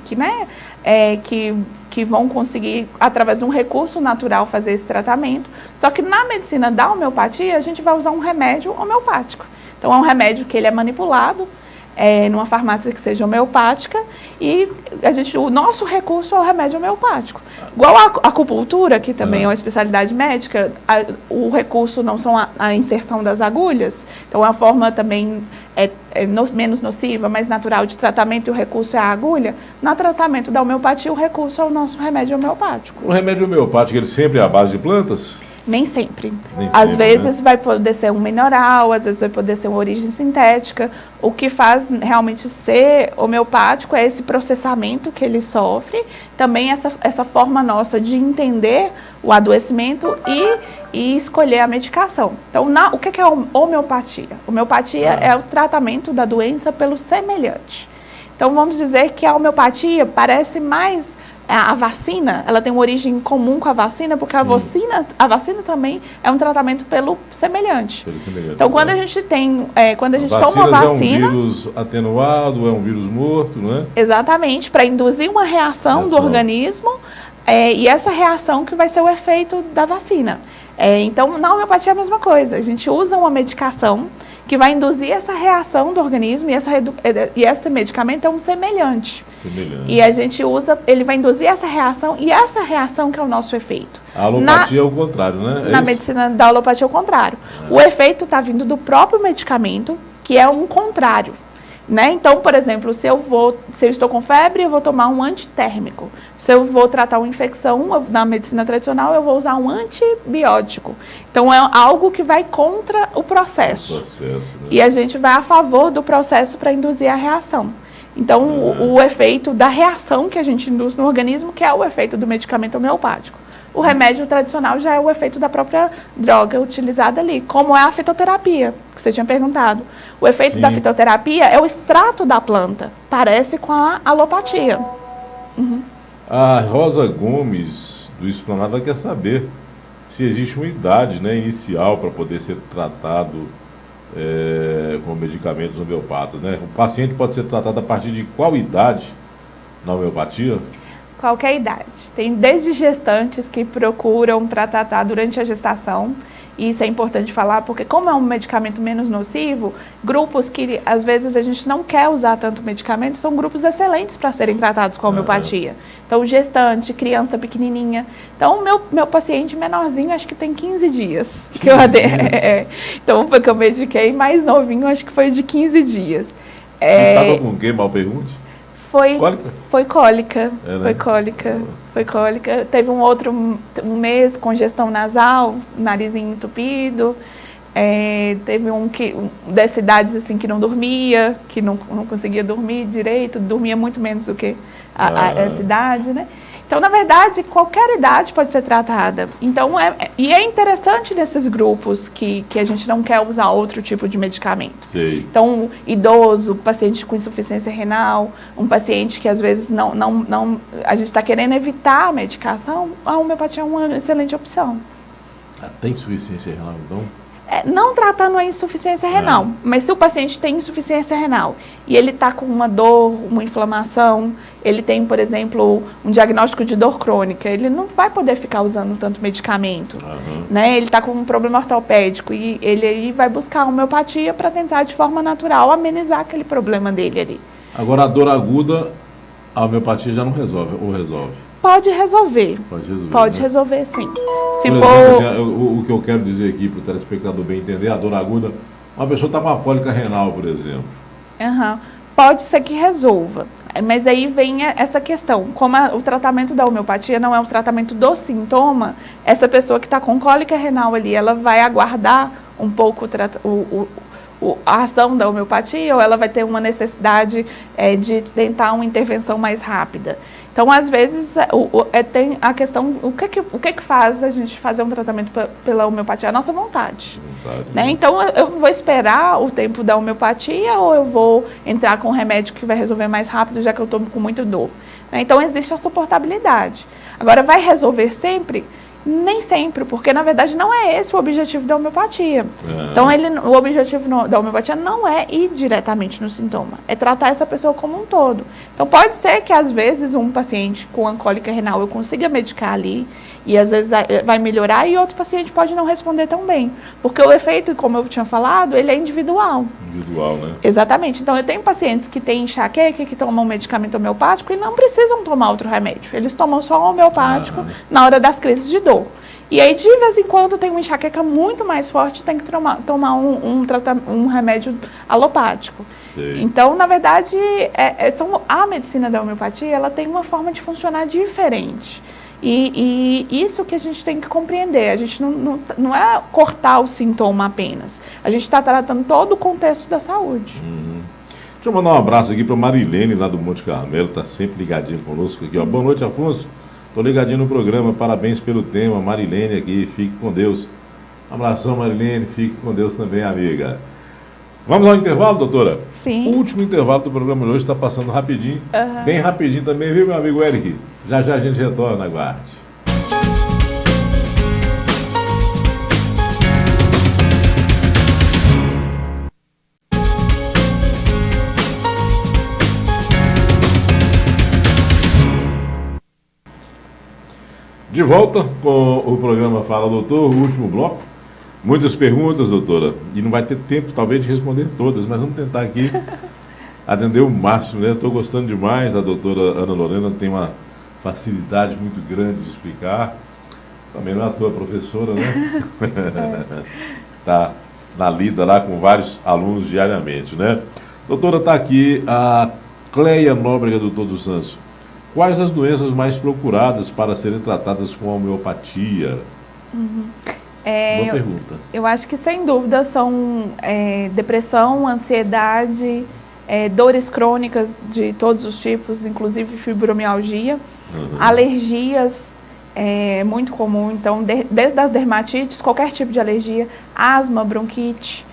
Speaker 2: vão conseguir, através de um recurso natural, fazer esse tratamento. Só que na medicina da homeopatia, a gente vai usar um remédio homeopático. Então, é um remédio que ele é manipulado numa farmácia que seja homeopática e o nosso recurso é o remédio homeopático. Igual a acupuntura, que também é uma especialidade médica, o recurso não são a inserção das agulhas, então é uma forma também menos nociva, mais natural de tratamento e o recurso é a agulha. No tratamento da homeopatia, o recurso é o nosso remédio homeopático.
Speaker 1: O remédio homeopático, ele sempre é à base de plantas?
Speaker 2: Nem sempre. Às vezes vai poder ser um mineral, às vezes vai poder ser uma origem sintética. O que faz realmente ser homeopático é esse processamento que ele sofre, também essa forma nossa de entender o adoecimento e escolher a medicação. Então, o que é homeopatia? Homeopatia é o tratamento da doença pelo semelhante. Então, vamos dizer que a homeopatia parece mais... A vacina, ela tem uma origem comum com a vacina, porque a vacina também é um tratamento pelo semelhante. Então, quando a gente toma a vacina... É um
Speaker 1: vírus atenuado, é um vírus morto, não é?
Speaker 2: Exatamente, para induzir uma reação do organismo, e essa reação que vai ser o efeito da vacina. Então, na homeopatia é a mesma coisa. A gente usa uma medicação que vai induzir essa reação do organismo e esse medicamento é um semelhante. E a gente usa, ele vai induzir essa reação e essa reação que é o nosso efeito.
Speaker 1: A alopatia é o contrário, né?
Speaker 2: Na medicina da alopatia é o contrário. O efeito está vindo do próprio medicamento, que é um contrário. Né? Então, por exemplo, se eu estou com febre, eu vou tomar um antitérmico. Se eu vou tratar uma infecção, na medicina tradicional, eu vou usar um antibiótico. Então, é algo que vai contra o processo. Né? E a gente vai a favor do processo para induzir a reação. Então, o efeito da reação que a gente induz no organismo, que é o efeito do medicamento homeopático. O remédio tradicional já é o efeito da própria droga utilizada ali, como é a fitoterapia, que você tinha perguntado. O efeito da fitoterapia é o extrato da planta, parece com a alopatia.
Speaker 1: A Rosa Gomes, do Esplanada, quer saber se existe uma idade, né, inicial para poder ser tratado com medicamentos homeopatas. Né? O paciente pode ser tratado a partir de qual idade na homeopatia?
Speaker 2: Qualquer idade. Tem desde gestantes que procuram para tratar durante a gestação, e isso é importante falar, porque como é um medicamento menos nocivo, grupos que às vezes a gente não quer usar tanto medicamento, são grupos excelentes para serem tratados com a homeopatia. Então, gestante, criança pequenininha. Então, meu paciente menorzinho, acho que tem 15 dias. Que eu então, porque eu mediquei mais novinho, acho que foi de 15 dias.
Speaker 1: Estava com o quê? Mal pergunte?
Speaker 2: Foi cólica, foi cólica. Teve um mês, congestão nasal, narizinho entupido. Teve das cidades assim, que não dormia, que não conseguia dormir direito, dormia muito menos do que a cidade, né? Então, na verdade, qualquer idade pode ser tratada. Então, é interessante desses grupos que a gente não quer usar outro tipo de medicamento.
Speaker 1: Sei.
Speaker 2: Então, idoso, paciente com insuficiência renal, um paciente que às vezes a gente está querendo evitar a medicação, a homeopatia é uma excelente opção.
Speaker 1: Tem insuficiência renal, então?
Speaker 2: Não tratando a insuficiência renal, mas se o paciente tem insuficiência renal e ele está com uma dor, uma inflamação, ele tem, por exemplo, um diagnóstico de dor crônica, ele não vai poder ficar usando tanto medicamento, né? Ele está com um problema ortopédico e ele aí vai buscar a homeopatia para tentar, de forma natural, amenizar aquele problema dele ali.
Speaker 1: Agora, a dor aguda, a homeopatia já não resolve, ou resolve?
Speaker 2: Pode resolver. Pode
Speaker 1: né?
Speaker 2: resolver, sim. Se
Speaker 1: por
Speaker 2: for...
Speaker 1: exemplo, assim, o que eu quero dizer aqui para o telespectador bem entender, a dor aguda, uma pessoa está com uma cólica renal, por exemplo.
Speaker 2: Pode ser que resolva. Mas aí vem essa questão. Como o tratamento da homeopatia não é um tratamento do sintoma, essa pessoa que está com cólica renal ali, ela vai aguardar um pouco a ação da homeopatia ou ela vai ter uma necessidade de tentar uma intervenção mais rápida. Então, às vezes, tem a questão, o que faz a gente fazer um tratamento pela homeopatia? A nossa vontade. Né? Então, eu vou esperar o tempo da homeopatia ou eu vou entrar com um remédio que vai resolver mais rápido, já que eu estou com muita dor. Né? Então, existe a suportabilidade. Agora, vai resolver sempre? Nem sempre, porque na verdade não é esse o objetivo da homeopatia. Então o objetivo da homeopatia não é ir diretamente no sintoma, é tratar essa pessoa como um todo. Então pode ser que às vezes um paciente com cólica renal eu consiga medicar ali e às vezes vai melhorar e outro paciente pode não responder tão bem, porque o efeito, como eu tinha falado, ele é individual.
Speaker 1: Individual, né?
Speaker 2: Exatamente. Então eu tenho pacientes que têm enxaqueca, que tomam medicamento homeopático e não precisam tomar outro remédio. Eles tomam só o homeopático na hora das crises de dor. E aí, de vez em quando, tem uma enxaqueca muito mais forte, tem que tomar um remédio alopático.
Speaker 1: Sei.
Speaker 2: Então, na verdade, a medicina da homeopatia, ela tem uma forma de funcionar diferente. E isso que a gente tem que compreender. A gente não é cortar o sintoma apenas. A gente está tratando todo o contexto da saúde.
Speaker 1: Deixa eu mandar um abraço aqui para a Marilene, lá do Monte Carmelo, está sempre ligadinha conosco aqui. Boa noite, Afonso. Estou ligadinho no programa, parabéns pelo tema. Marilene aqui, fique com Deus. Um abração, Marilene, fique com Deus também, amiga. Vamos ao intervalo, doutora?
Speaker 2: Sim.
Speaker 1: O último intervalo do programa de hoje está passando rapidinho. Bem rapidinho também, viu, meu amigo Eric? Já a gente retorna, aguarde. De volta com o programa Fala Doutor, o último bloco. Muitas perguntas, doutora, e não vai ter tempo talvez de responder todas, mas vamos tentar aqui atender o máximo, né? Estou gostando demais, a doutora Ana Lorena tem uma facilidade muito grande de explicar. Também não é a tua professora, né? Tá na lida lá com vários alunos diariamente, né? Doutora, está aqui a Cleia Nóbrega do Todos Santos. Quais as doenças mais procuradas para serem tratadas com a homeopatia? Boa pergunta.
Speaker 2: Eu acho que, sem dúvida, são depressão, ansiedade, dores crônicas de todos os tipos, inclusive fibromialgia, alergias, muito comum. Então, desde as dermatites, qualquer tipo de alergia, asma, bronquite.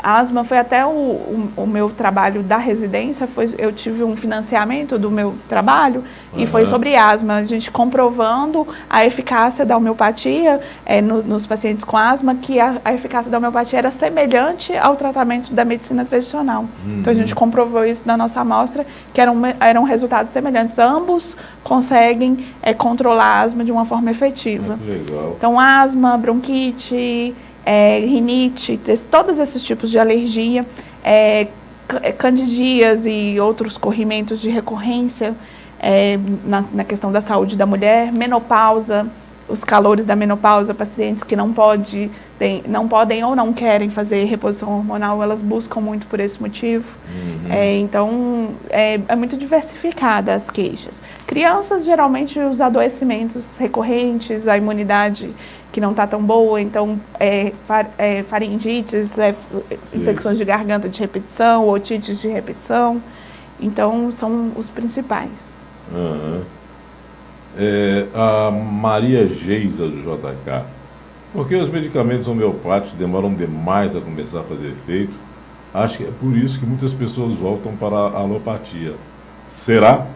Speaker 2: Asma foi até o meu trabalho da residência, eu tive um financiamento do meu trabalho e foi sobre asma, a gente comprovando a eficácia da homeopatia nos pacientes com asma, que a eficácia da homeopatia era semelhante ao tratamento da medicina tradicional. Então a gente comprovou isso na nossa amostra, que eram resultados semelhantes. Ambos conseguem controlar a asma de uma forma efetiva.
Speaker 1: Legal.
Speaker 2: Então asma, bronquite, rinite, todos esses tipos de alergia, candidias e outros corrimentos de recorrência na questão da saúde da mulher, menopausa, os calores da menopausa, pacientes que não podem ou não querem fazer reposição hormonal, elas buscam muito por esse motivo. Então, é muito diversificada as queixas. Crianças, geralmente, os adoecimentos recorrentes, a imunidade que não está tão boa, então, faringites, infecções de garganta de repetição, otites de repetição. Então, são os principais.
Speaker 1: A Maria Geisa, do JK. Por que os medicamentos homeopáticos demoram demais a começar a fazer efeito? Acho que é por isso que muitas pessoas voltam para a alopatia. Será?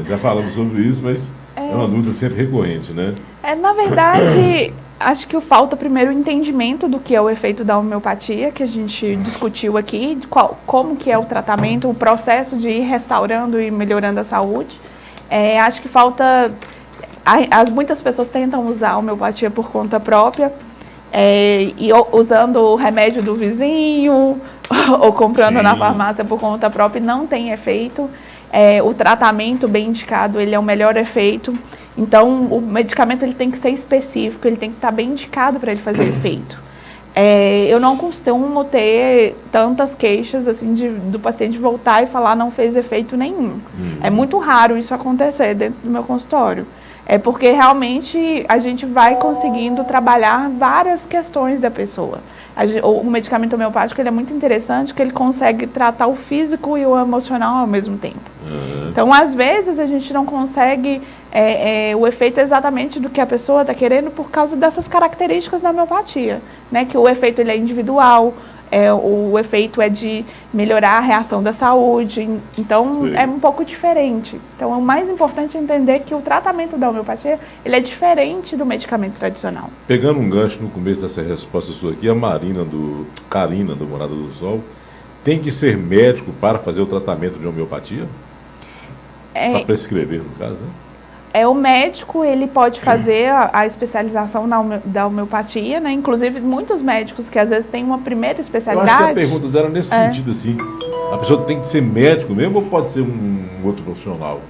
Speaker 1: Já falamos sobre isso, mas é uma dúvida sempre recorrente, né?
Speaker 2: Na verdade, acho que falta primeiro o entendimento do que é o efeito da homeopatia, que a gente discutiu aqui, como que é o tratamento, o processo de ir restaurando e melhorando a saúde. Acho que falta... Muitas pessoas tentam usar a homeopatia por conta própria, usando o remédio do vizinho, ou comprando na farmácia por conta própria, e não tem efeito. O tratamento bem indicado, ele é o melhor efeito. Então, o medicamento ele tem que ser específico, ele tem que estar bem indicado para ele fazer efeito. Eu não costumo ter tantas queixas assim do paciente voltar e falar não fez efeito nenhum. É muito raro isso acontecer dentro do meu consultório. Porque realmente a gente vai conseguindo trabalhar várias questões da pessoa. O medicamento homeopático ele é muito interessante, porque ele consegue tratar o físico e o emocional ao mesmo tempo. Então, às vezes, a gente não consegue o efeito exatamente do que a pessoa está querendo por causa dessas características da homeopatia, né? Que o efeito ele é individual, o efeito é de melhorar a reação da saúde, então é um pouco diferente. Então, o mais importante é entender que o tratamento da homeopatia ele é diferente do medicamento tradicional.
Speaker 1: Pegando um gancho no começo dessa resposta sua aqui, a Karina, do Morada do Sol, tem que ser médico para fazer o tratamento de homeopatia? Para prescrever, no caso, né?
Speaker 2: O médico, ele pode fazer a especialização da homeopatia, né? Inclusive, muitos médicos que às vezes têm uma primeira especialidade...
Speaker 1: Eu acho que a pergunta dela nesse sentido, assim, a pessoa tem que ser médico mesmo ou pode ser um outro profissional?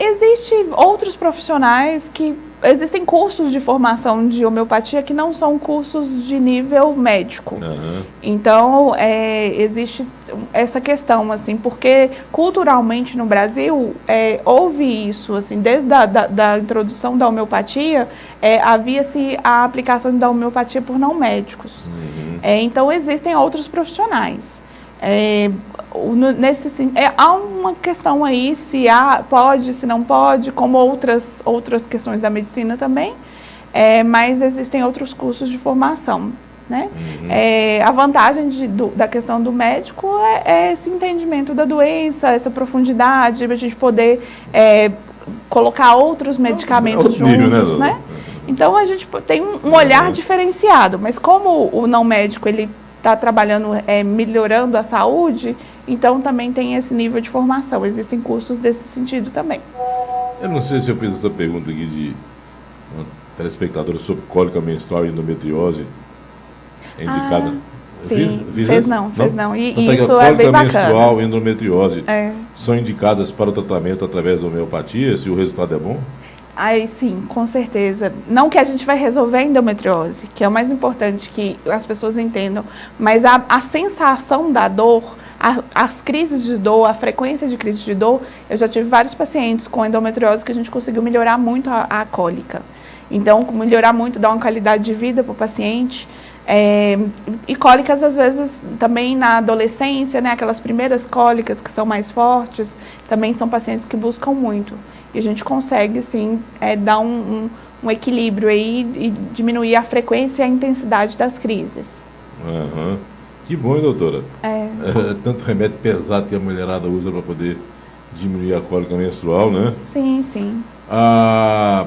Speaker 2: Existem outros profissionais que... Existem cursos de formação de homeopatia que não são cursos de nível médico. Então, existe essa questão, assim, porque culturalmente no Brasil houve isso, assim, desde da introdução da homeopatia, havia-se a aplicação da homeopatia por não médicos. Então, existem outros profissionais. Há uma questão aí se pode, se não pode, como outras questões da medicina também, mas existem outros cursos de formação, né? A vantagem da questão do médico é esse entendimento da doença, essa profundidade, a gente poder colocar outros medicamentos juntos, né? Então a gente tem um olhar diferenciado, mas como o não médico ele está trabalhando, melhorando a saúde, então também tem esse nível de formação. Existem cursos desse sentido também.
Speaker 1: Eu não sei se eu fiz essa pergunta aqui de uma telespectadora sobre cólica menstrual e endometriose. É indicada?
Speaker 2: Sim,
Speaker 1: fiz
Speaker 2: fez não. E
Speaker 1: então,
Speaker 2: isso é bem bacana.
Speaker 1: Cólica menstrual e endometriose são indicadas para o tratamento através da homeopatia, se o resultado é bom?
Speaker 2: Sim, com certeza. Não que a gente vai resolver a endometriose, que é o mais importante que as pessoas entendam, mas a sensação da dor, as crises de dor, a frequência de crises de dor, eu já tive vários pacientes com endometriose que a gente conseguiu melhorar muito a cólica. Então, melhorar muito, dar uma qualidade de vida para o paciente. E cólicas, às vezes, também na adolescência, né, aquelas primeiras cólicas que são mais fortes, também são pacientes que buscam muito. E a gente consegue, sim, dar um equilíbrio aí e diminuir a frequência e a intensidade das crises.
Speaker 1: Que bom, hein, doutora? Tanto remédio pesado que a mulherada usa para poder diminuir a cólica menstrual, né?
Speaker 2: Sim, sim.
Speaker 1: A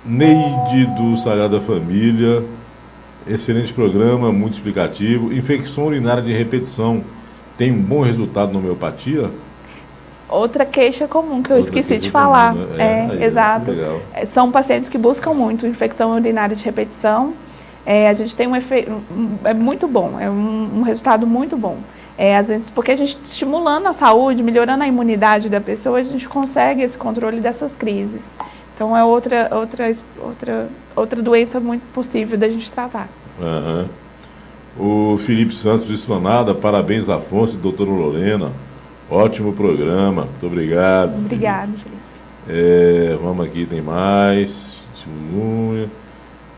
Speaker 1: Neide do Sagrada Família, excelente programa, muito explicativo. Infecção urinária de repetição tem um bom resultado na homeopatia?
Speaker 2: Outra queixa comum que eu esqueci de falar.
Speaker 1: Comum, né?
Speaker 2: Exato. São pacientes que buscam muito infecção urinária de repetição. A gente tem um efeito muito bom, um resultado muito bom. Às vezes, porque a gente estimulando a saúde, melhorando a imunidade da pessoa, a gente consegue esse controle dessas crises. Então é outra doença muito possível da gente tratar.
Speaker 1: Uhum. O Felipe Santos de Esplanada, parabéns Afonso e doutora Lorena. Ótimo programa, muito obrigado.
Speaker 2: Obrigado, Felipe.
Speaker 1: Vamos aqui, tem mais. Testemunha.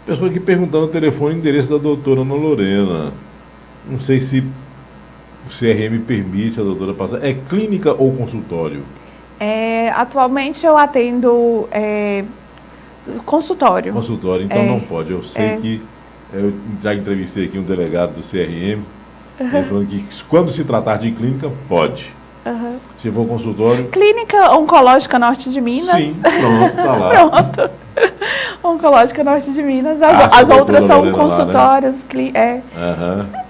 Speaker 1: Pessoa aqui perguntando o telefone e endereço da doutora Ana Lorena. Não sei se o CRM permite a doutora passar. É clínica ou consultório?
Speaker 2: Atualmente eu atendo consultório.
Speaker 1: Consultório, então não pode. Eu sei que eu já entrevistei aqui um delegado do CRM, ele falando que quando se tratar de clínica, pode. Se for consultório...
Speaker 2: Clínica Oncológica Norte de Minas.
Speaker 1: Sim, pronto, tá lá.
Speaker 2: Pronto. Oncológica Norte de Minas. As outras são consultórios. Né?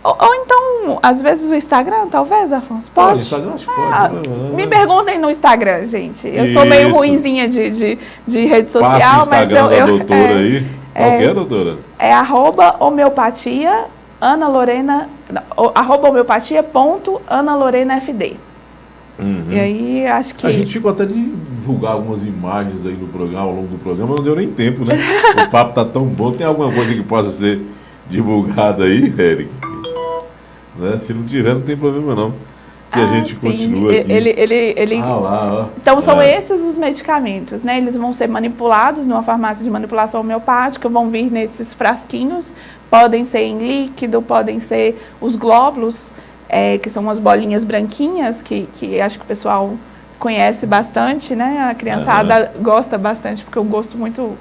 Speaker 2: Ou então, às vezes o Instagram, talvez, Afonso? Pode?
Speaker 1: O Instagram acho que pode.
Speaker 2: Me perguntem no Instagram, gente. Eu sou meio ruinzinha de rede social,
Speaker 1: mas
Speaker 2: eu...
Speaker 1: da doutora aí. Qual que é, doutora?
Speaker 2: É @homeopatia, Ana Lorena, @homeopatia.analorenafd. E aí, acho que...
Speaker 1: A gente ficou até de divulgar algumas imagens aí no programa, ao longo do programa, não deu nem tempo, né? O papo tá tão bom. Tem alguma coisa que possa ser divulgada aí, Eric? Né? Se não tiver, não tem problema não. Que a gente continua aqui.
Speaker 2: Então, são esses os medicamentos, né? Eles vão ser manipulados numa farmácia de manipulação homeopática, vão vir nesses frasquinhos, podem ser em líquido, podem ser os glóbulos, que são umas bolinhas branquinhas, que acho que o pessoal conhece bastante, né? A criançada gosta bastante, porque o gosto muito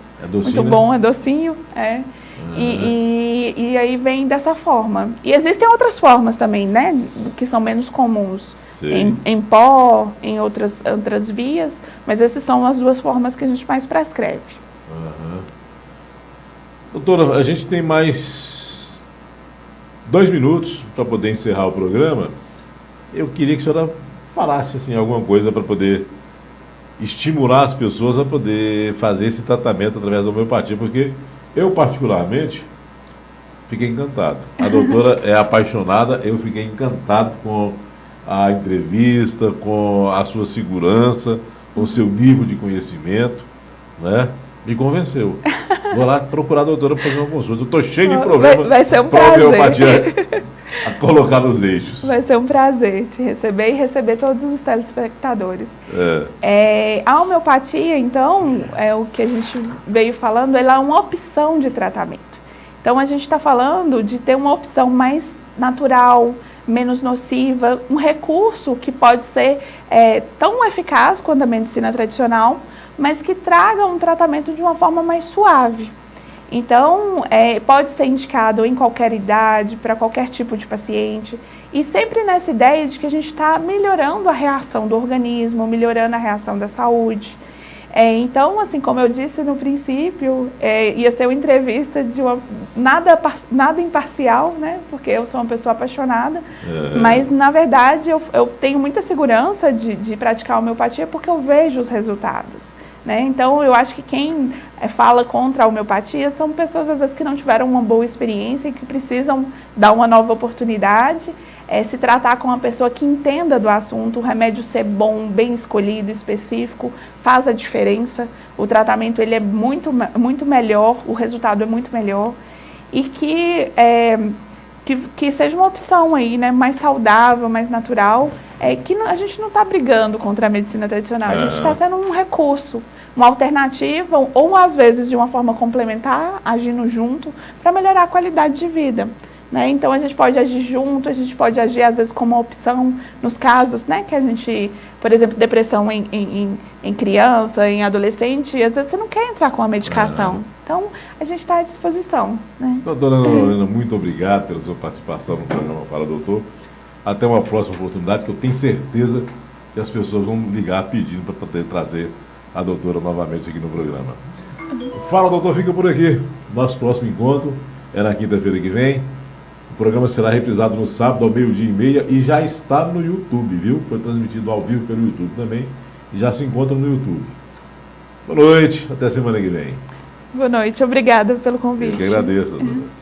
Speaker 2: bom, é docinho, E aí vem dessa forma. E existem outras formas também, né? Que são menos comuns. Em pó, em outras vias, mas essas são as duas formas que a gente mais prescreve.
Speaker 1: Doutora, a gente tem mais 2 minutos para poder encerrar o programa. Eu queria que a senhora falasse assim, alguma coisa para poder estimular as pessoas a poder fazer esse tratamento através da homeopatia, porque eu, particularmente, fiquei encantado. A doutora é apaixonada, eu fiquei encantado com a entrevista, com a sua segurança, com o seu nível de conhecimento, né? Me convenceu. Vou lá procurar a doutora para fazer uma consulta. Eu estou cheio de problemas.
Speaker 2: Vai ser um prazer.
Speaker 1: Homeopatia a colocar nos eixos.
Speaker 2: Vai ser um prazer te receber e receber todos os telespectadores. A homeopatia, então, é o que a gente veio falando, ela é uma opção de tratamento. Então, a gente está falando de ter uma opção mais natural, menos nociva, um recurso que pode ser tão eficaz quanto a medicina tradicional, mas que traga um tratamento de uma forma mais suave. Então, pode ser indicado em qualquer idade, para qualquer tipo de paciente, e sempre nessa ideia de que a gente está melhorando a reação do organismo, melhorando a reação da saúde. Então, assim, como eu disse no princípio, ia ser uma entrevista de nada imparcial, né? Porque eu sou uma pessoa apaixonada, mas, na verdade, eu tenho muita segurança de praticar a homeopatia porque eu vejo os resultados. Né? Então, eu acho que quem fala contra a homeopatia são pessoas, às vezes, que não tiveram uma boa experiência e que precisam dar uma nova oportunidade, se tratar com uma pessoa que entenda do assunto, o remédio ser bom, bem escolhido, específico, faz a diferença, o tratamento ele é muito melhor, o resultado é muito melhor, e que seja uma opção aí, né, mais saudável, mais natural, que a gente não está brigando contra a medicina tradicional, a gente está sendo um recurso, uma alternativa, ou às vezes de uma forma complementar, agindo junto, para melhorar a qualidade de vida. Né? Então, a gente pode agir junto, a gente pode agir, às vezes, como uma opção nos casos, né, que a gente, por exemplo, depressão em criança, em adolescente, às vezes você não quer entrar com a medicação. Então, a gente está à disposição. Né?
Speaker 1: Doutora Ana Lorena, muito obrigado pela sua participação no programa Fala Doutor. Até uma próxima oportunidade, que eu tenho certeza que as pessoas vão ligar pedindo para poder trazer a doutora novamente aqui no programa. Fala Doutor fica por aqui. Nosso próximo encontro é na quinta-feira que vem. O programa será reprisado no sábado ao 12h30 e já está no YouTube, viu? Foi transmitido ao vivo pelo YouTube também e já se encontra no YouTube. Boa noite, até semana que vem.
Speaker 2: Boa noite, obrigada pelo convite.
Speaker 1: Eu que agradeço, doutora.